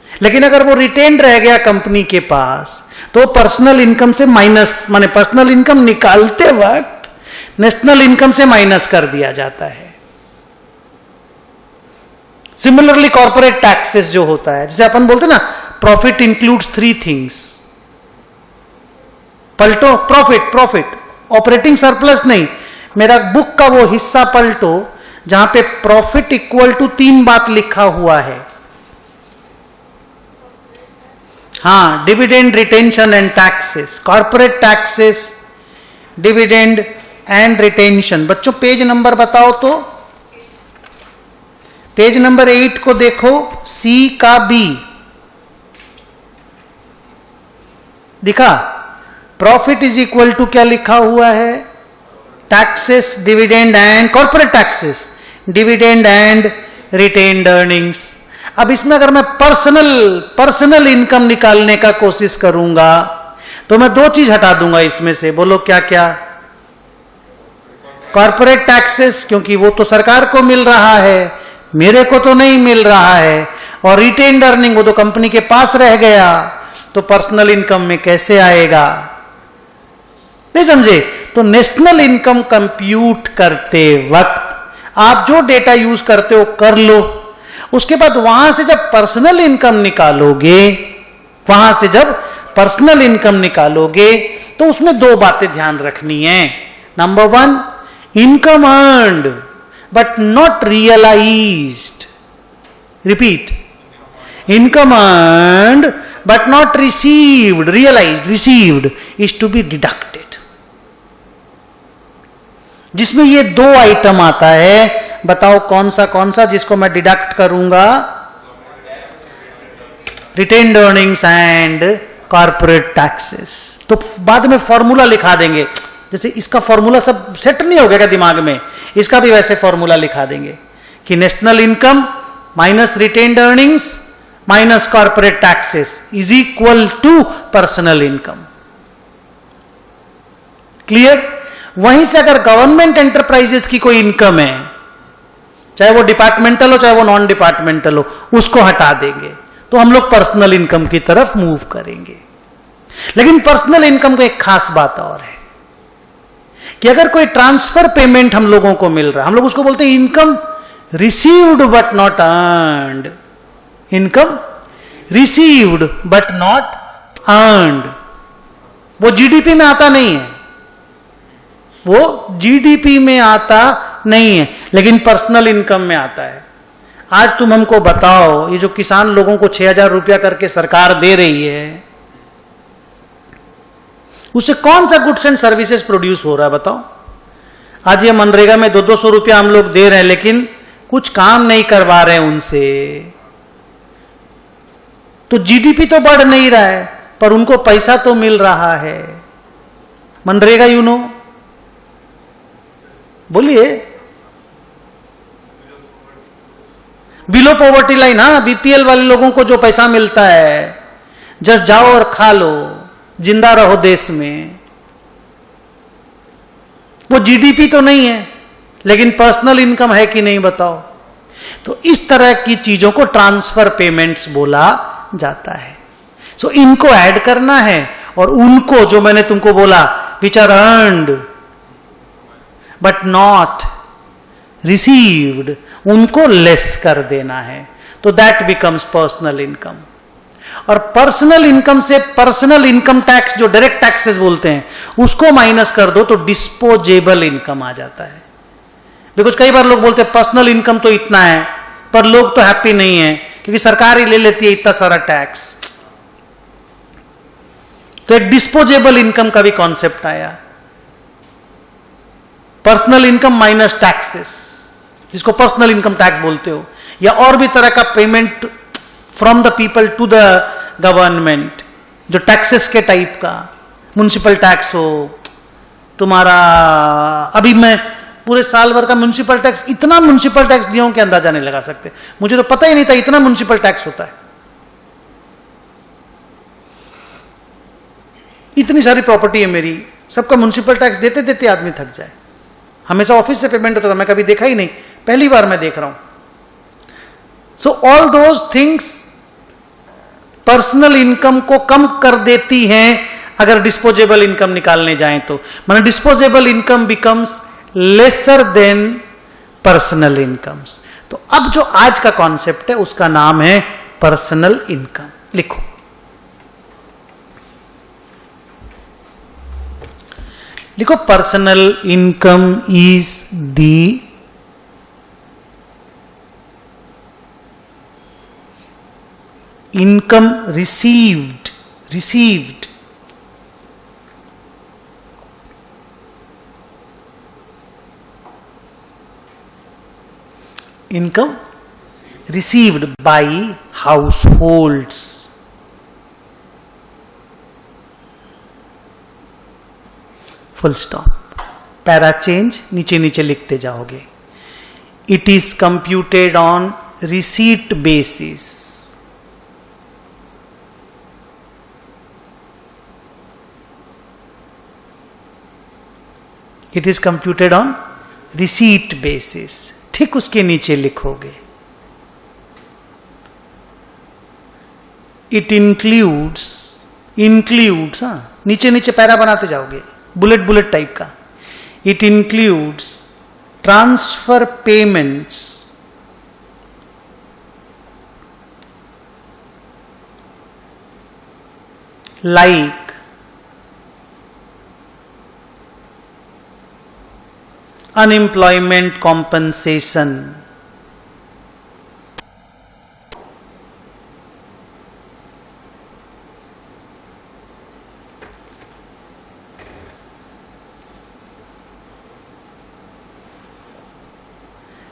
लेकिन अगर वो रिटेन्ड रह गया कंपनी के पास, तो पर्सनल इनकम से माइनस, माने पर्सनल इनकम निकालते वक्त नेशनल इनकम से माइनस कर दिया जाता है। सिमिलरली कॉर्पोरेट टैक्सेस जो होता है, जैसे अपन बोलते ना, प्रॉफिट इंक्लूड्स 3 थिंग्स। पलटो प्रॉफिट, ऑपरेटिंग सरप्लस नहीं, मेरा बुक का वो हिस्सा पलटो जहां पे प्रॉफिट इक्वल टू 3 बात लिखा हुआ है। हाँ, dividend, retention and taxes, corporate taxes, dividend and retention. बच्चों पेज नंबर बताओ तो, पेज नंबर 8 को देखो, सी का बी दिखा। प्रॉफिट इज इक्वल टू क्या लिखा हुआ है? Taxes, dividend and corporate taxes, dividend and retained earnings. अब इसमें अगर मैं पर्सनल इनकम निकालने का कोशिश करूंगा, तो मैं 2 चीज हटा दूंगा इसमें से। बोलो क्या क्या? कॉर्पोरेट टैक्सेस, क्योंकि वो तो सरकार को मिल रहा है, मेरे को तो नहीं मिल रहा है। और रिटेन्ड अर्निंग, वो तो कंपनी के पास रह गया, तो पर्सनल इनकम में कैसे आएगा? नहीं समझे? तो नेशनल इनकम कंप्यूट करते वक्त आप जो डेटा यूज करते हो कर लो, उसके बाद वहां से जब पर्सनल इनकम निकालोगे, तो उसमें 2 बातें ध्यान रखनी है। Number 1, income earned but not realised. Repeat, income earned but not received, realised, received is to be deducted. जिसमें ये 2 आइटम आता है, बताओ कौन सा जिसको मैं डिडक्ट करूंगा? Retained earnings and corporate taxes. तो बाद में फॉर्मूला लिखा देंगे, जैसे इसका फॉर्मूला सब सेट नहीं हो गया दिमाग में, इसका भी वैसे फॉर्मूला लिखा देंगे कि national income minus retained earnings minus corporate taxes is equal to personal income. Clear? वहीं से अगर गवर्नमेंट एंटरप्राइजेस की कोई इनकम है, चाहे वो डिपार्टमेंटल हो चाहे वो नॉन डिपार्टमेंटल हो, उसको हटा देंगे, तो हम लोग पर्सनल इनकम की तरफ मूव करेंगे। लेकिन पर्सनल इनकम को एक खास बात और है कि अगर कोई ट्रांसफर पेमेंट हम लोगों को मिल रहा है, हम लोग उसको बोलते हैं income received but not earned. Income received but not earned, वो जीडीपी में आता नहीं है, वो जीडीपी में आता नहीं है, लेकिन पर्सनल इनकम में आता है। आज तुम हमको बताओ, ये जो किसान लोगों को 6,000 रुपया करके सरकार दे रही है, उससे कौन सा गुड्स एंड सर्विसेज प्रोड्यूस हो रहा है? बताओ। आज ये मनरेगा में 200-200 रुपया हम लोग दे रहे हैं, लेकिन कुछ काम नहीं करवा रहे हैं उनसे, तो जीडीपी तो बढ़ नहीं रहा है, पर उनको पैसा तो मिल रहा है। मनरेगा यू नो, बोलिए। बिलो पॉवर्टी लाइन, हाँ, बीपीएल वाले लोगों को जो पैसा मिलता है, जस्ट जाओ और खा लो, जिंदा रहो देश में। वो जीडीपी तो नहीं है, लेकिन पर्सनल इनकम है कि नहीं बताओ। तो इस तरह की चीजों को ट्रांसफर पेमेंट्स बोला जाता है। सो इनको ऐड करना है, और उनको जो मैंने तुमको बोला, which are earned but not received, उनको लेस कर देना है। तो दैट बिकम्स पर्सनल इनकम। और पर्सनल इनकम से पर्सनल इनकम टैक्स, जो डायरेक्ट टैक्सेस बोलते हैं, उसको माइनस कर दो तो डिस्पोजेबल इनकम आ जाता है। बिकॉज कई बार लोग बोलते हैं पर्सनल इनकम तो इतना है, पर लोग तो हैप्पी नहीं है क्योंकि सरकार ही ले लेती है इतना सारा टैक्स। तो एक डिस्पोजेबल इनकम का भी कॉन्सेप्ट आया, पर्सनल इनकम माइनस टैक्सेस, जिसको पर्सनल इनकम टैक्स बोलते हो, या और भी तरह का payment from the people to the government, जो टैक्सेस के टाइप का, म्युनिसिपल टैक्स हो तुम्हारा। अभी मैं पूरे साल भर का म्युनिसिपल टैक्स, इतना म्युनिसिपल टैक्स दिया हूं कि अंदाजा नहीं लगा सकते। मुझे तो पता ही नहीं था इतना म्युनिसिपल टैक्स होता है। इतनी सारी प्रॉपर्टी है मेरी, सबका म्युनिसिपल टैक्स देते देते आदमी थक जाए। हमेशा ऑफिस से पेमेंट होता था, मैं कभी देखा ही नहीं, पहली बार मैं देख रहा हूं। So all those things personal income को कम कर देती हैं अगर डिस्पोजेबल इनकम निकालने जाएं तो। माने disposable income becomes lesser than personal incomes. तो अब जो आज का कॉन्सेप्ट है उसका नाम है पर्सनल इनकम। लिखो, लिखो, personal income is the income received income received by households. Full stop. Para change नीचे नीचे लिखते जाओगे। It is computed on receipt basis. It is computed on receipt basis. ठीक उसके नीचे लिखोगे, इट इंक्लूड्स, हाँ, नीचे नीचे पैरा बनाते जाओगे, बुलेट बुलेट टाइप का। It includes transfer payments like unemployment compensation,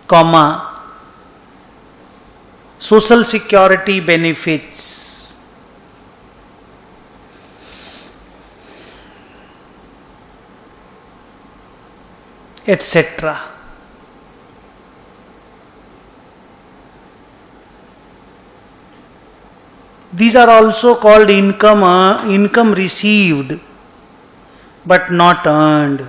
comma, social security benefits, etc. These are also called income received but not earned.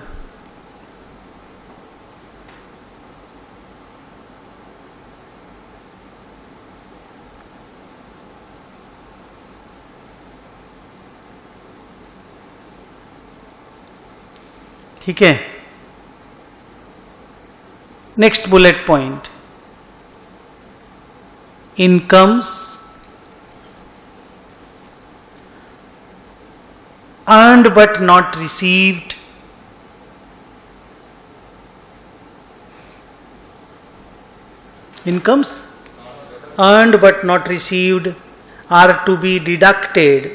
ठीक है, next bullet point, incomes earned but not received, incomes earned but not received are to be deducted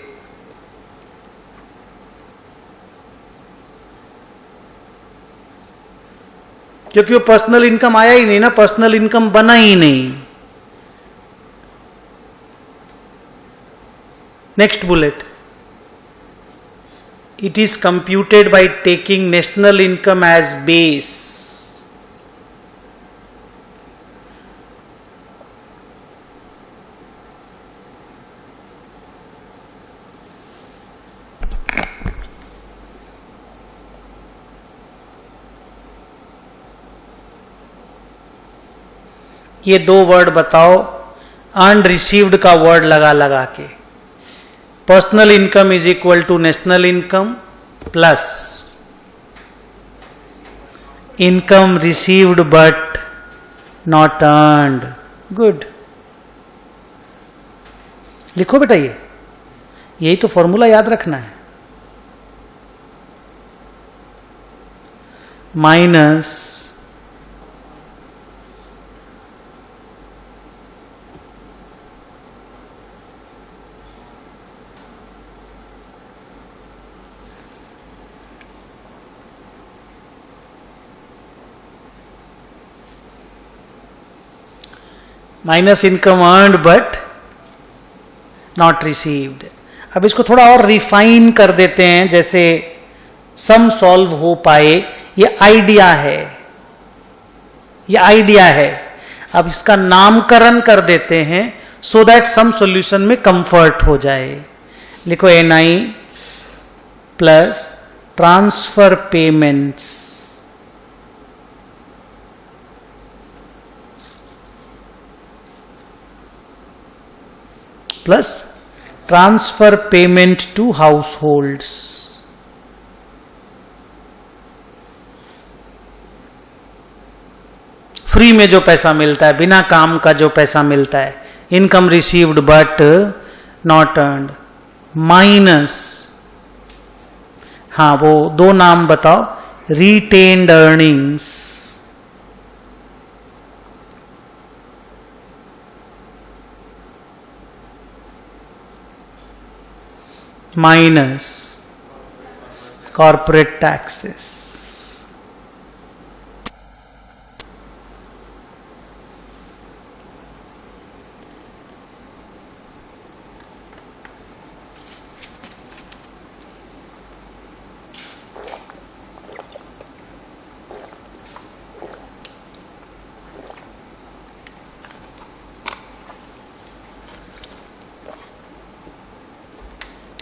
क्योंकि वो पर्सनल इनकम आया ही नहीं ना, पर्सनल इनकम बना ही नहीं। Next bullet, It is computed by taking national income as base. ये दो वर्ड बताओ अर्न रिसीव्ड का वर्ड लगा लगा के. Personal income is equal to national income plus income received but not earned. Good. लिखो बेटा, ये यही तो फॉर्मूला याद रखना है. Minus minus income earned but not received. अब इसको थोड़ा और रिफाइन कर देते हैं, जैसे सम सॉल्व हो पाए. ये आइडिया है, ये आइडिया है. अब इसका नामकरण कर देते हैं सो दैट सम सॉल्यूशन में कंफर्ट हो जाए. लिखो NI plus transfer payments plus transfer payment to households. Free में जो पैसा मिलता है, बिना काम का जो पैसा मिलता है, income received but not earned, minus, हाँ वो दो नाम बताओ, retained earnings minus corporate taxes.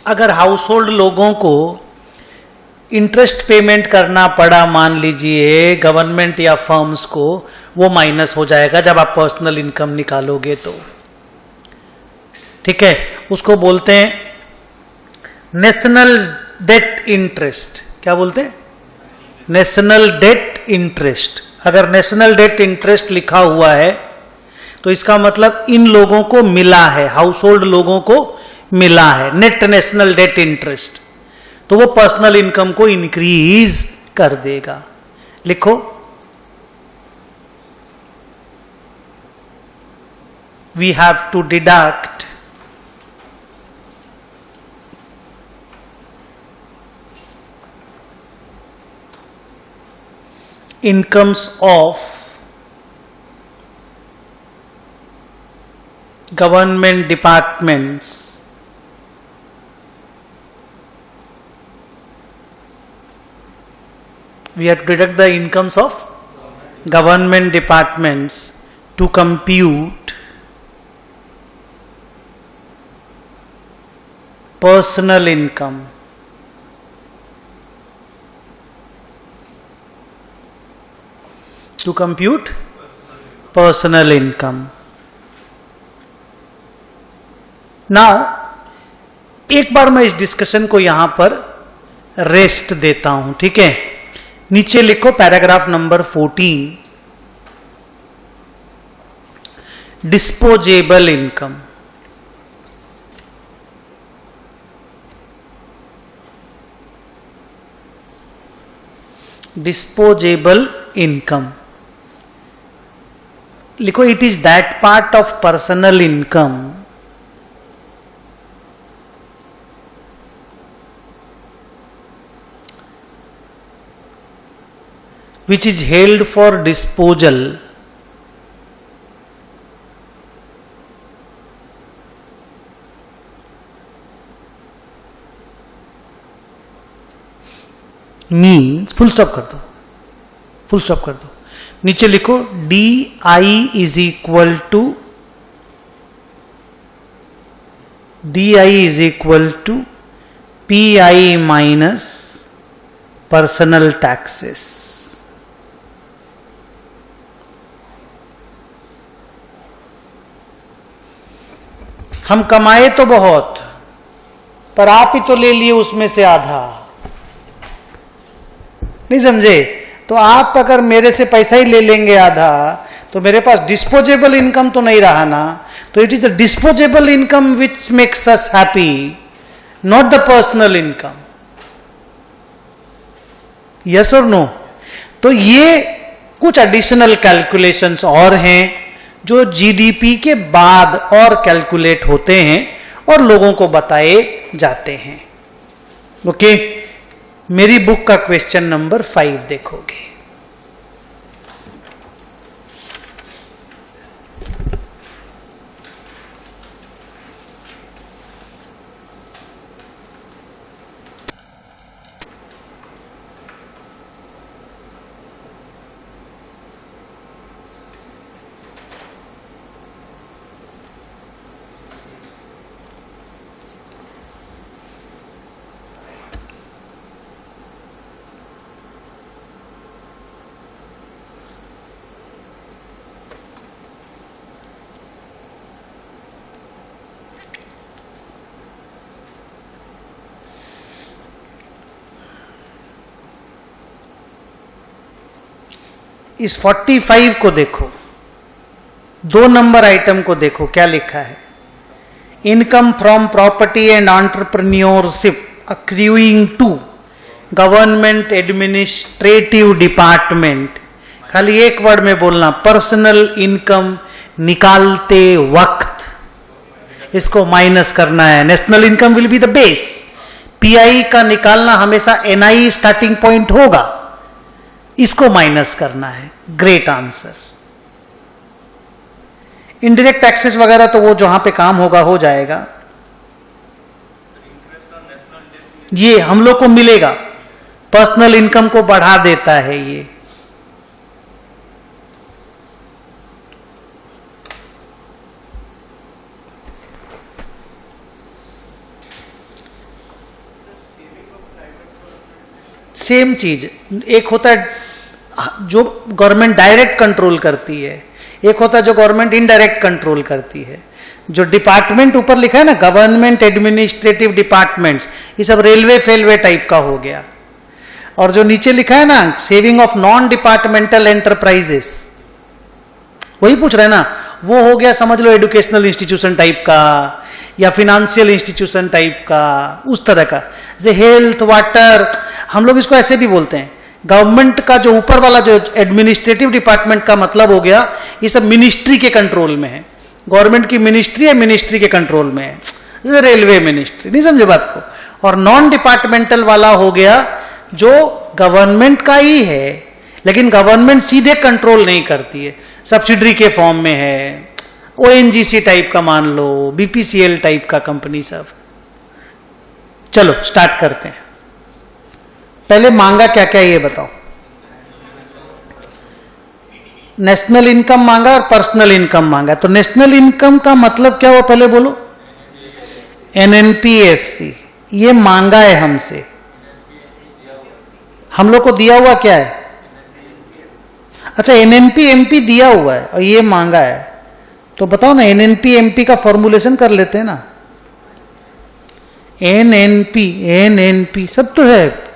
अगर हाउस होल्ड लोगों को इंटरेस्ट पेमेंट करना पड़ा, मान लीजिए गवर्नमेंट या फर्म्स को, वो माइनस हो जाएगा जब आप पर्सनल इनकम निकालोगे तो. ठीक है, उसको बोलते हैं नेशनल डेट इंटरेस्ट. क्या बोलते हैं? National debt interest. अगर नेशनल डेट इंटरेस्ट लिखा हुआ है तो इसका मतलब इन लोगों को मिला है, हाउस होल्ड लोगों को मिला है नेट नेशनल डेट इंटरेस्ट, तो वो पर्सनल इनकम को इंक्रीज कर देगा. लिखो we have to deduct incomes of government departments we have to deduct the incomes of government departments to compute personal income. To compute personal income. Now, एक बार मैं इस डिस्कशन को यहां पर रेस्ट देता हूं. ठीक है, नीचे लिखो paragraph number 14, disposable income. Disposable income लिखो, it is that part of personal income which is held for disposal means, full stop कर दो, फुल स्टॉप कर दो, नीचे लिखो D I is equal to P I minus personal taxes. हम कमाए तो बहुत, पर आप ही तो ले लिए उसमें से आधा, नहीं समझे? तो आप अगर मेरे से पैसा ही ले लेंगे आधा, तो मेरे पास डिस्पोजेबल इनकम तो नहीं रहा ना। तो it is the disposable income which makes us happy, not the personal income. Yes और नो? तो ये कुछ एडिशनल कैलकुलेशंस और हैं जो जीडीपी के बाद और कैलकुलेट होते हैं और लोगों को बताए जाते हैं। ओके, मेरी बुक का क्वेश्चन नंबर 5 देखोगे। इस 45 को देखो, 2 नंबर आइटम को देखो, क्या लिखा है? Income from property and entrepreneurship accruing to government administrative department. खाली एक वर्ड में बोलना, पर्सनल इनकम निकालते वक्त इसको माइनस करना है। National income will be the base, pi का निकालना हमेशा एनआई स्टार्टिंग पॉइंट होगा, इसको माइनस करना है। Great answer. इनडायरेक्ट टैक्सेस वगैरह तो वो जहां पे काम होगा हो जाएगा, ये हम लोग को मिलेगा। पर्सनल इनकम को बढ़ा देता है ये। सेम चीज, एक होता है जो गवर्नमेंट डायरेक्ट कंट्रोल करती है, एक होता है जो गवर्नमेंट इनडायरेक्ट कंट्रोल करती है। जो डिपार्टमेंट ऊपर लिखा है ना, गवर्नमेंट एडमिनिस्ट्रेटिव डिपार्टमेंट्स, ये सब रेलवे फेलवे टाइप का हो गया। और जो नीचे लिखा है ना, saving of non departmental enterprises, वही पूछ रहे हैं ना, वो हो गया समझ लो एजुकेशनल इंस्टीट्यूशन टाइप का या फिनेंशियल इंस्टीट्यूशन टाइप का, उस तरह का। जैसे हेल्थ, वाटर, हम लोग इसको ऐसे भी बोलते हैं। गवर्नमेंट का जो ऊपर वाला जो एडमिनिस्ट्रेटिव डिपार्टमेंट का मतलब हो गया, ये सब मिनिस्ट्री के कंट्रोल में है। गवर्नमेंट की मिनिस्ट्री है, मिनिस्ट्री के कंट्रोल में है, जैसे रेलवे मिनिस्ट्री, नहीं समझे बात को। और नॉन डिपार्टमेंटल वाला हो गया जो गवर्नमेंट का ही है, लेकिन गवर्नमेंट सीधे कंट्रोल नहीं करती है, सब्सिडरी के फॉर्म में है, ओएनजीसी टाइप का मान लो, बीपीसीएल टाइप का कंपनी सब। चलो स्टार्ट करते हैं। पहले मांगा क्या क्या ये बताओ। नेशनल इनकम मांगा और पर्सनल इनकम मांगा। तो नेशनल इनकम का मतलब क्या हुआ पहले बोलो? एनएनपीएफसी। ये मांगा है हमसे, हम लोग को दिया हुआ क्या है? अच्छा, एनएनपीएमपी दिया हुआ है और ये मांगा है। तो बताओ ना, एनएनपीएमपी का फॉर्मुलेशन कर लेते हैं ना। एनएनपी सब तो है,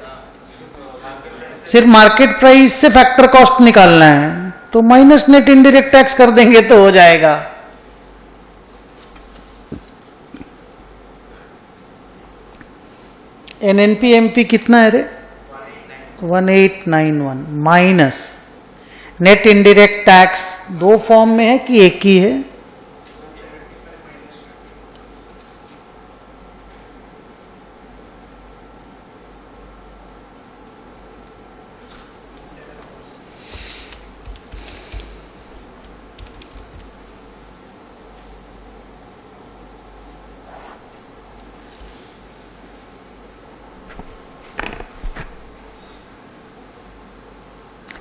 सिर्फ मार्केट प्राइस से फैक्टर कॉस्ट निकालना है, तो माइनस नेट इनडायरेक्ट टैक्स कर देंगे तो हो जाएगा। एनएनपीएमपी कितना है रे? 1891 minus net indirect tax. 2 form में है कि एक ही है?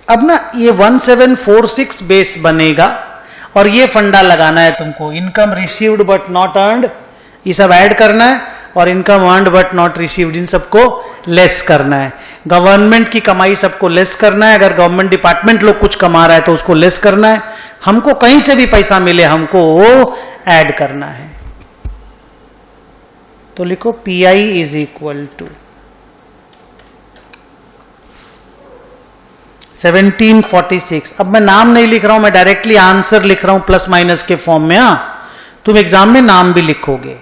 अब ना ये 1746 बेस बनेगा और ये फंडा लगाना है तुमको, income received but not earned, ये सब ऐड करना है, और income earned but not received in सबको लेस करना है। गवर्नमेंट की कमाई सबको लेस करना है, अगर गवर्नमेंट डिपार्टमेंट लोग कुछ कमा रहा है तो उसको लेस करना है, हमको कहीं से भी पैसा मिले हमको वो ऐड करना है। तो लिखो PI इज इक्वल टू 1746। अब मैं नाम नहीं लिख रहा हूं, मैं डायरेक्टली आंसर लिख रहा हूं प्लस माइनस के फॉर्म में। हाँ, तुम एग्जाम में नाम भी लिखोगे।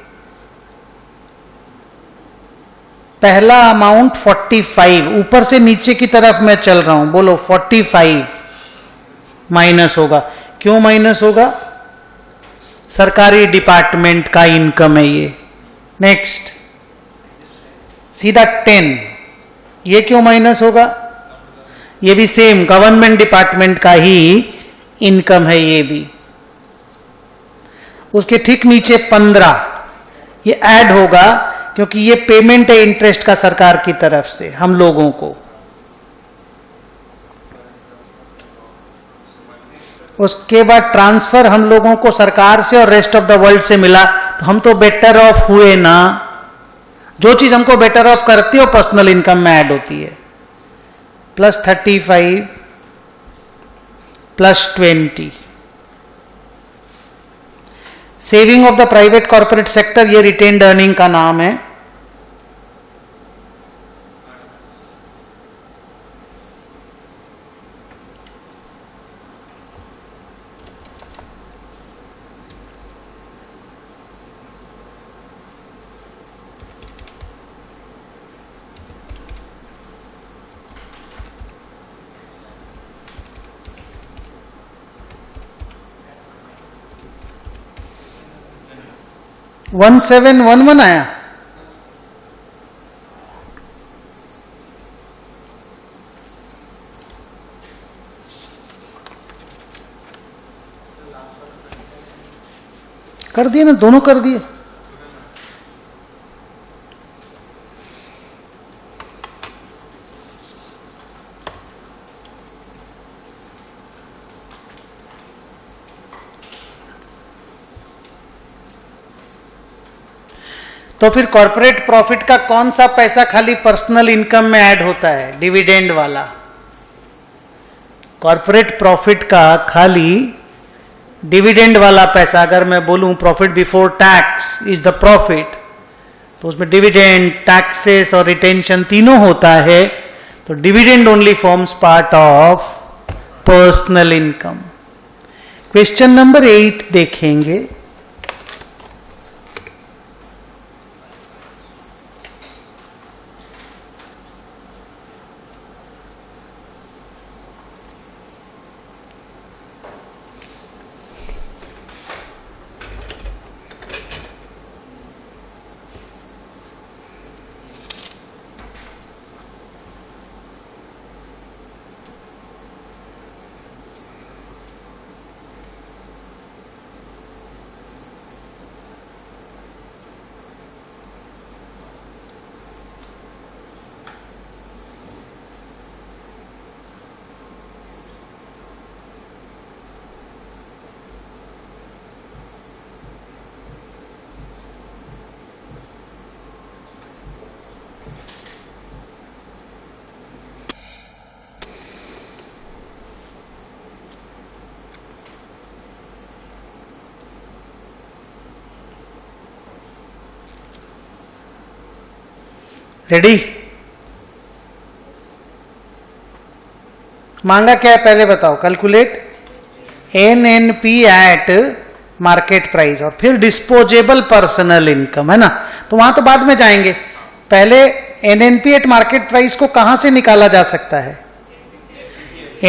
पहला अमाउंट 45, ऊपर से नीचे की तरफ मैं चल रहा हूं, बोलो 45 माइनस होगा। क्यों माइनस होगा? सरकारी डिपार्टमेंट का इनकम है ये। नेक्स्ट सीधा 10, ये क्यों माइनस होगा? ये भी सेम गवर्नमेंट डिपार्टमेंट का ही इनकम है ये भी। उसके ठीक नीचे 15, ये ऐड होगा क्योंकि ये पेमेंट है इंटरेस्ट का सरकार की तरफ से हम लोगों को। उसके बाद ट्रांसफर हम लोगों को सरकार से और रेस्ट ऑफ द वर्ल्ड से मिला, तो हम तो बेटर ऑफ हुए ना। जो चीज हमको बेटर ऑफ करती है वो पर्सनल इनकम में ऐड होती है। Plus 35 plus 20, saving of the private corporate sector, ये रिटेन्ड अर्निंग का नाम है। वन 1711 आया। कर दिए ना, दोनों कर दिए। तो फिर कॉर्पोरेट प्रॉफिट का कौन सा पैसा खाली पर्सनल इनकम में ऐड होता है? डिविडेंड वाला। कॉर्पोरेट प्रॉफिट का खाली डिविडेंड वाला पैसा, अगर मैं बोलूं profit before tax is the profit, तो उसमें डिविडेंड, टैक्सेस और रिटेंशन तीनों होता है, तो dividend only forms part of personal income. Question number 8 देखेंगे। रेडी? मांगा क्या है पहले बताओ। Calculate NNP eight market price और फिर डिस्पोजेबल पर्सनल इनकम, है ना? तो वहां तो बाद में जाएंगे। पहले NNP एट मार्केट प्राइस को कहां से निकाला जा सकता है?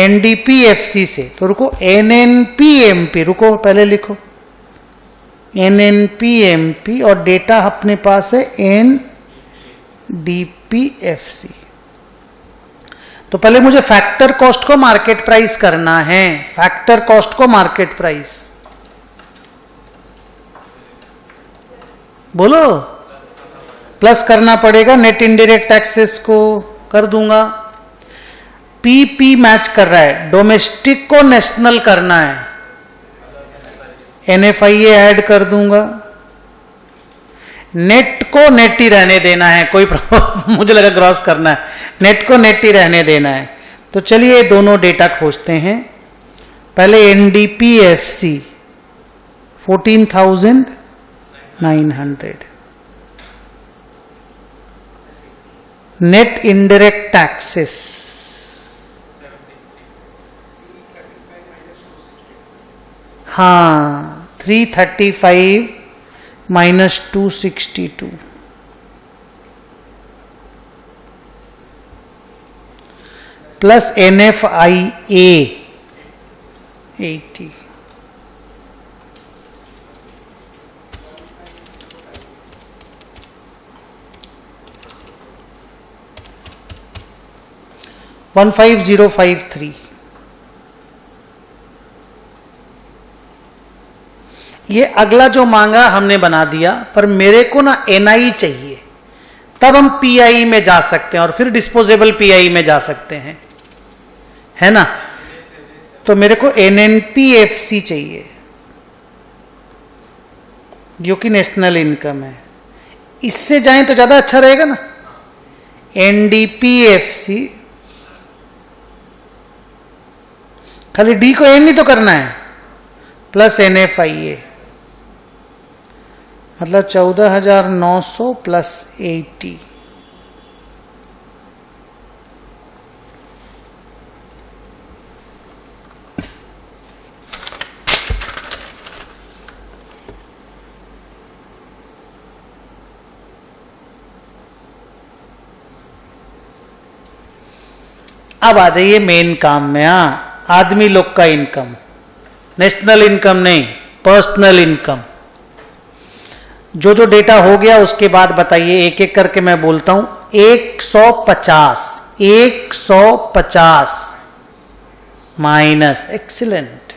NDPFC से। तो रुको, NNPMP, रुको पहले लिखो NNPMP और डेटा अपने पास है NDPFC। तो पहले मुझे फैक्टर कॉस्ट को मार्केट प्राइस करना है। फैक्टर कॉस्ट को मार्केट प्राइस बोलो, प्लस करना पड़ेगा नेट इनडायरेक्ट टैक्सेस को, कर दूंगा। पी मैच कर रहा है, डोमेस्टिक को नेशनल करना है, NFIA ऐड कर दूंगा, नेट को नेट ही रहने देना है, कोई मुझे लगा क्रॉस करना है, नेट को नेट ही रहने देना है। तो चलिए दोनों डेटा खोजते हैं। पहले NDPFC 14,900, नेट इनडायरेक्ट टैक्सेस हाँ 335 माइनस 262 प्लस NFIA 80, वन 15053। ये अगला जो मांगा हमने बना दिया, पर मेरे को ना NI चाहिए, तब हम PI में जा सकते हैं और फिर डिस्पोजेबल PI में जा सकते हैं, है ना। तो मेरे को NNPFC चाहिए जो कि नेशनल इनकम है, इससे जाएं तो ज्यादा अच्छा रहेगा ना। NDPFC खाली D को N ही तो करना है, प्लस NFIA मतलब 14,900 प्लस 80, अब आ जाइए मेन काम में। हाँ, आदमी लोग का इनकम, नेशनल इनकम नहीं, पर्सनल इनकम। जो जो डेटा हो गया उसके बाद बताइए, एक एक करके मैं बोलता हूं। 150 माइनस, एक्सीलेंट।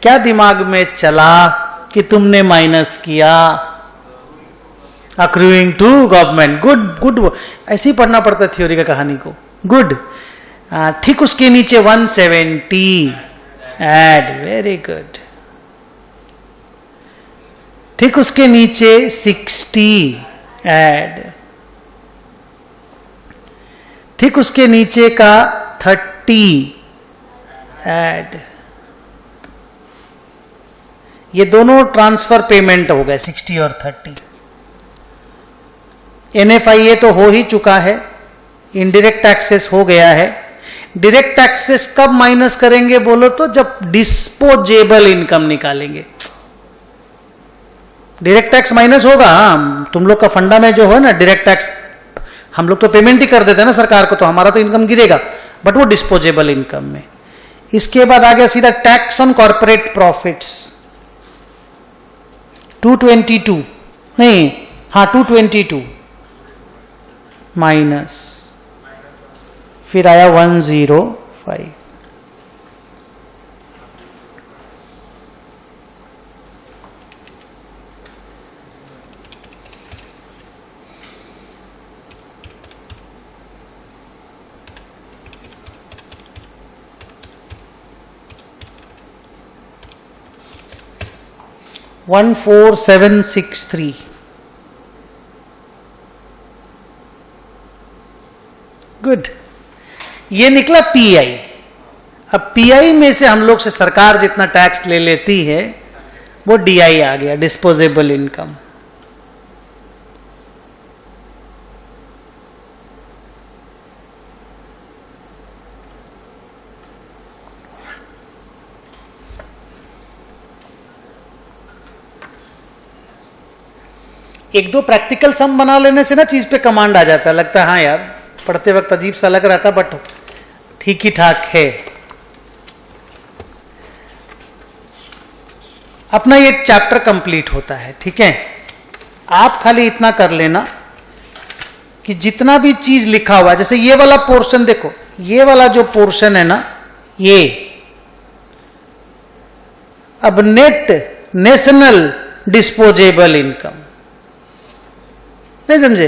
क्या दिमाग में चला कि तुमने माइनस किया? Accruing to government, good good, ऐसे ही पढ़ना पड़ता है थ्योरी का कहानी को, गुड। ठीक उसके नीचे 170 ऐड, वेरी गुड। ठीक उसके नीचे 60 ऐड, ठीक उसके नीचे का 30 ऐड। ये दोनों ट्रांसफर पेमेंट हो गए, 60 और 30। NFIA तो हो ही चुका है, इनडायरेक्ट टैक्सेस हो गया है। डायरेक्ट टैक्सेस कब माइनस करेंगे बोलो तो, जब डिस्पोजेबल इनकम निकालेंगे। डायरेक्ट टैक्स माइनस होगा। तुम लोग का फंडा में जो है ना डायरेक्ट टैक्स, हम लोग तो पेमेंट ही कर देते हैं ना सरकार को, तो हमारा तो इनकम गिरेगा, बट वो डिस्पोजेबल इनकम में। इसके बाद आ गया सीधा टैक्स ऑन कॉर्पोरेट प्रॉफिट्स, 222 नहीं, हाँ 222 माइनस, फिर आया 105। वन 4763। गुड, ये निकला PI। अब PI में से हम लोग से सरकार जितना टैक्स ले लेती है वो DI आ गया, डिस्पोजेबल इनकम। एक दो प्रैक्टिकल सम बना लेने से ना चीज पे कमांड आ जाता है, लगता है हाँ यार पढ़ते वक्त अजीब सा लग रहा था बट ठीक ही ठाक है। अपना ये चैप्टर कंप्लीट होता है, ठीक है। आप खाली इतना कर लेना कि जितना भी चीज लिखा हुआ है, जैसे ये वाला पोर्शन देखो, ये वाला जो पोर्शन है ना, ये अब नेट नेशनल डिस्पोजेबल इनकम, नहीं समझे?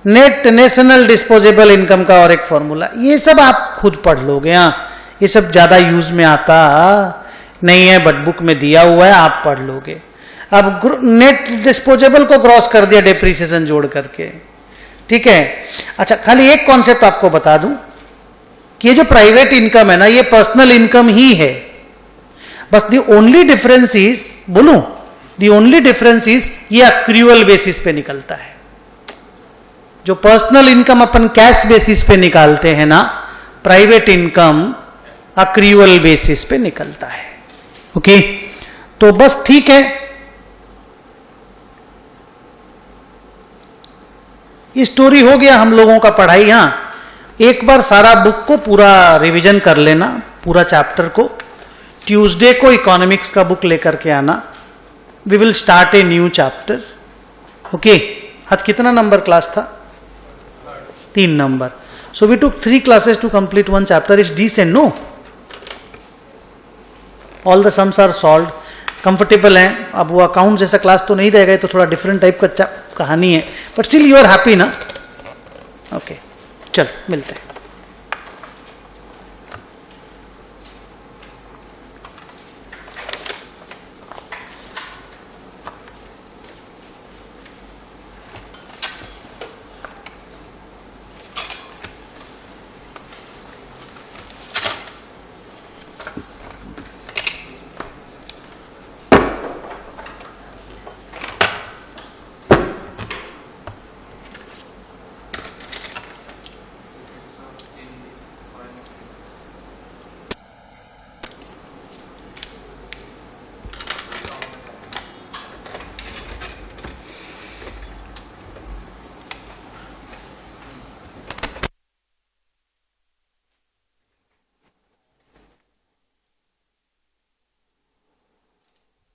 नेट नेशनल डिस्पोजेबल इनकम का और एक फॉर्मूला, ये सब आप खुद पढ़ लोगे। हाँ, ये सब ज्यादा यूज में आता नहीं है, बट बुक में दिया हुआ है, आप पढ़ लोगे। अब नेट डिस्पोजेबल को क्रॉस कर दिया डेप्रीसिएशन जोड़ करके, ठीक है। अच्छा, खाली एक कॉन्सेप्ट आपको बता दूं कि ये जो प्राइवेट इनकम है ना, ये पर्सनल इनकम ही है, बस दी ओनली डिफरेंस इज, बोलूं, दी ओनली डिफरेंस इज ये अक्रूअल बेसिस पे निकलता है। जो पर्सनल इनकम अपन कैश बेसिस पे निकालते हैं ना, प्राइवेट इनकम अक्रूअल बेसिस पे निकलता है। ओके, तो बस ठीक है, ये स्टोरी हो गया हम लोगों का पढ़ाई। हाँ, एक बार सारा बुक को पूरा रिवीजन कर लेना, पूरा चैप्टर को। ट्यूसडे को इकोनॉमिक्स का बुक लेकर के आना, we will start a new chapter. Okay, आज कितना नंबर क्लास था? 3 number. So we took 3 classes to complete 1 chapter. It's decent, no? All the sums are solved, comfortable हैं। अब वो अकाउंट जैसा क्लास तो नहीं रहेगा, तो थोड़ा डिफरेंट टाइप का कहानी है, but still you are happy ना? ओके, चल मिलते हैं।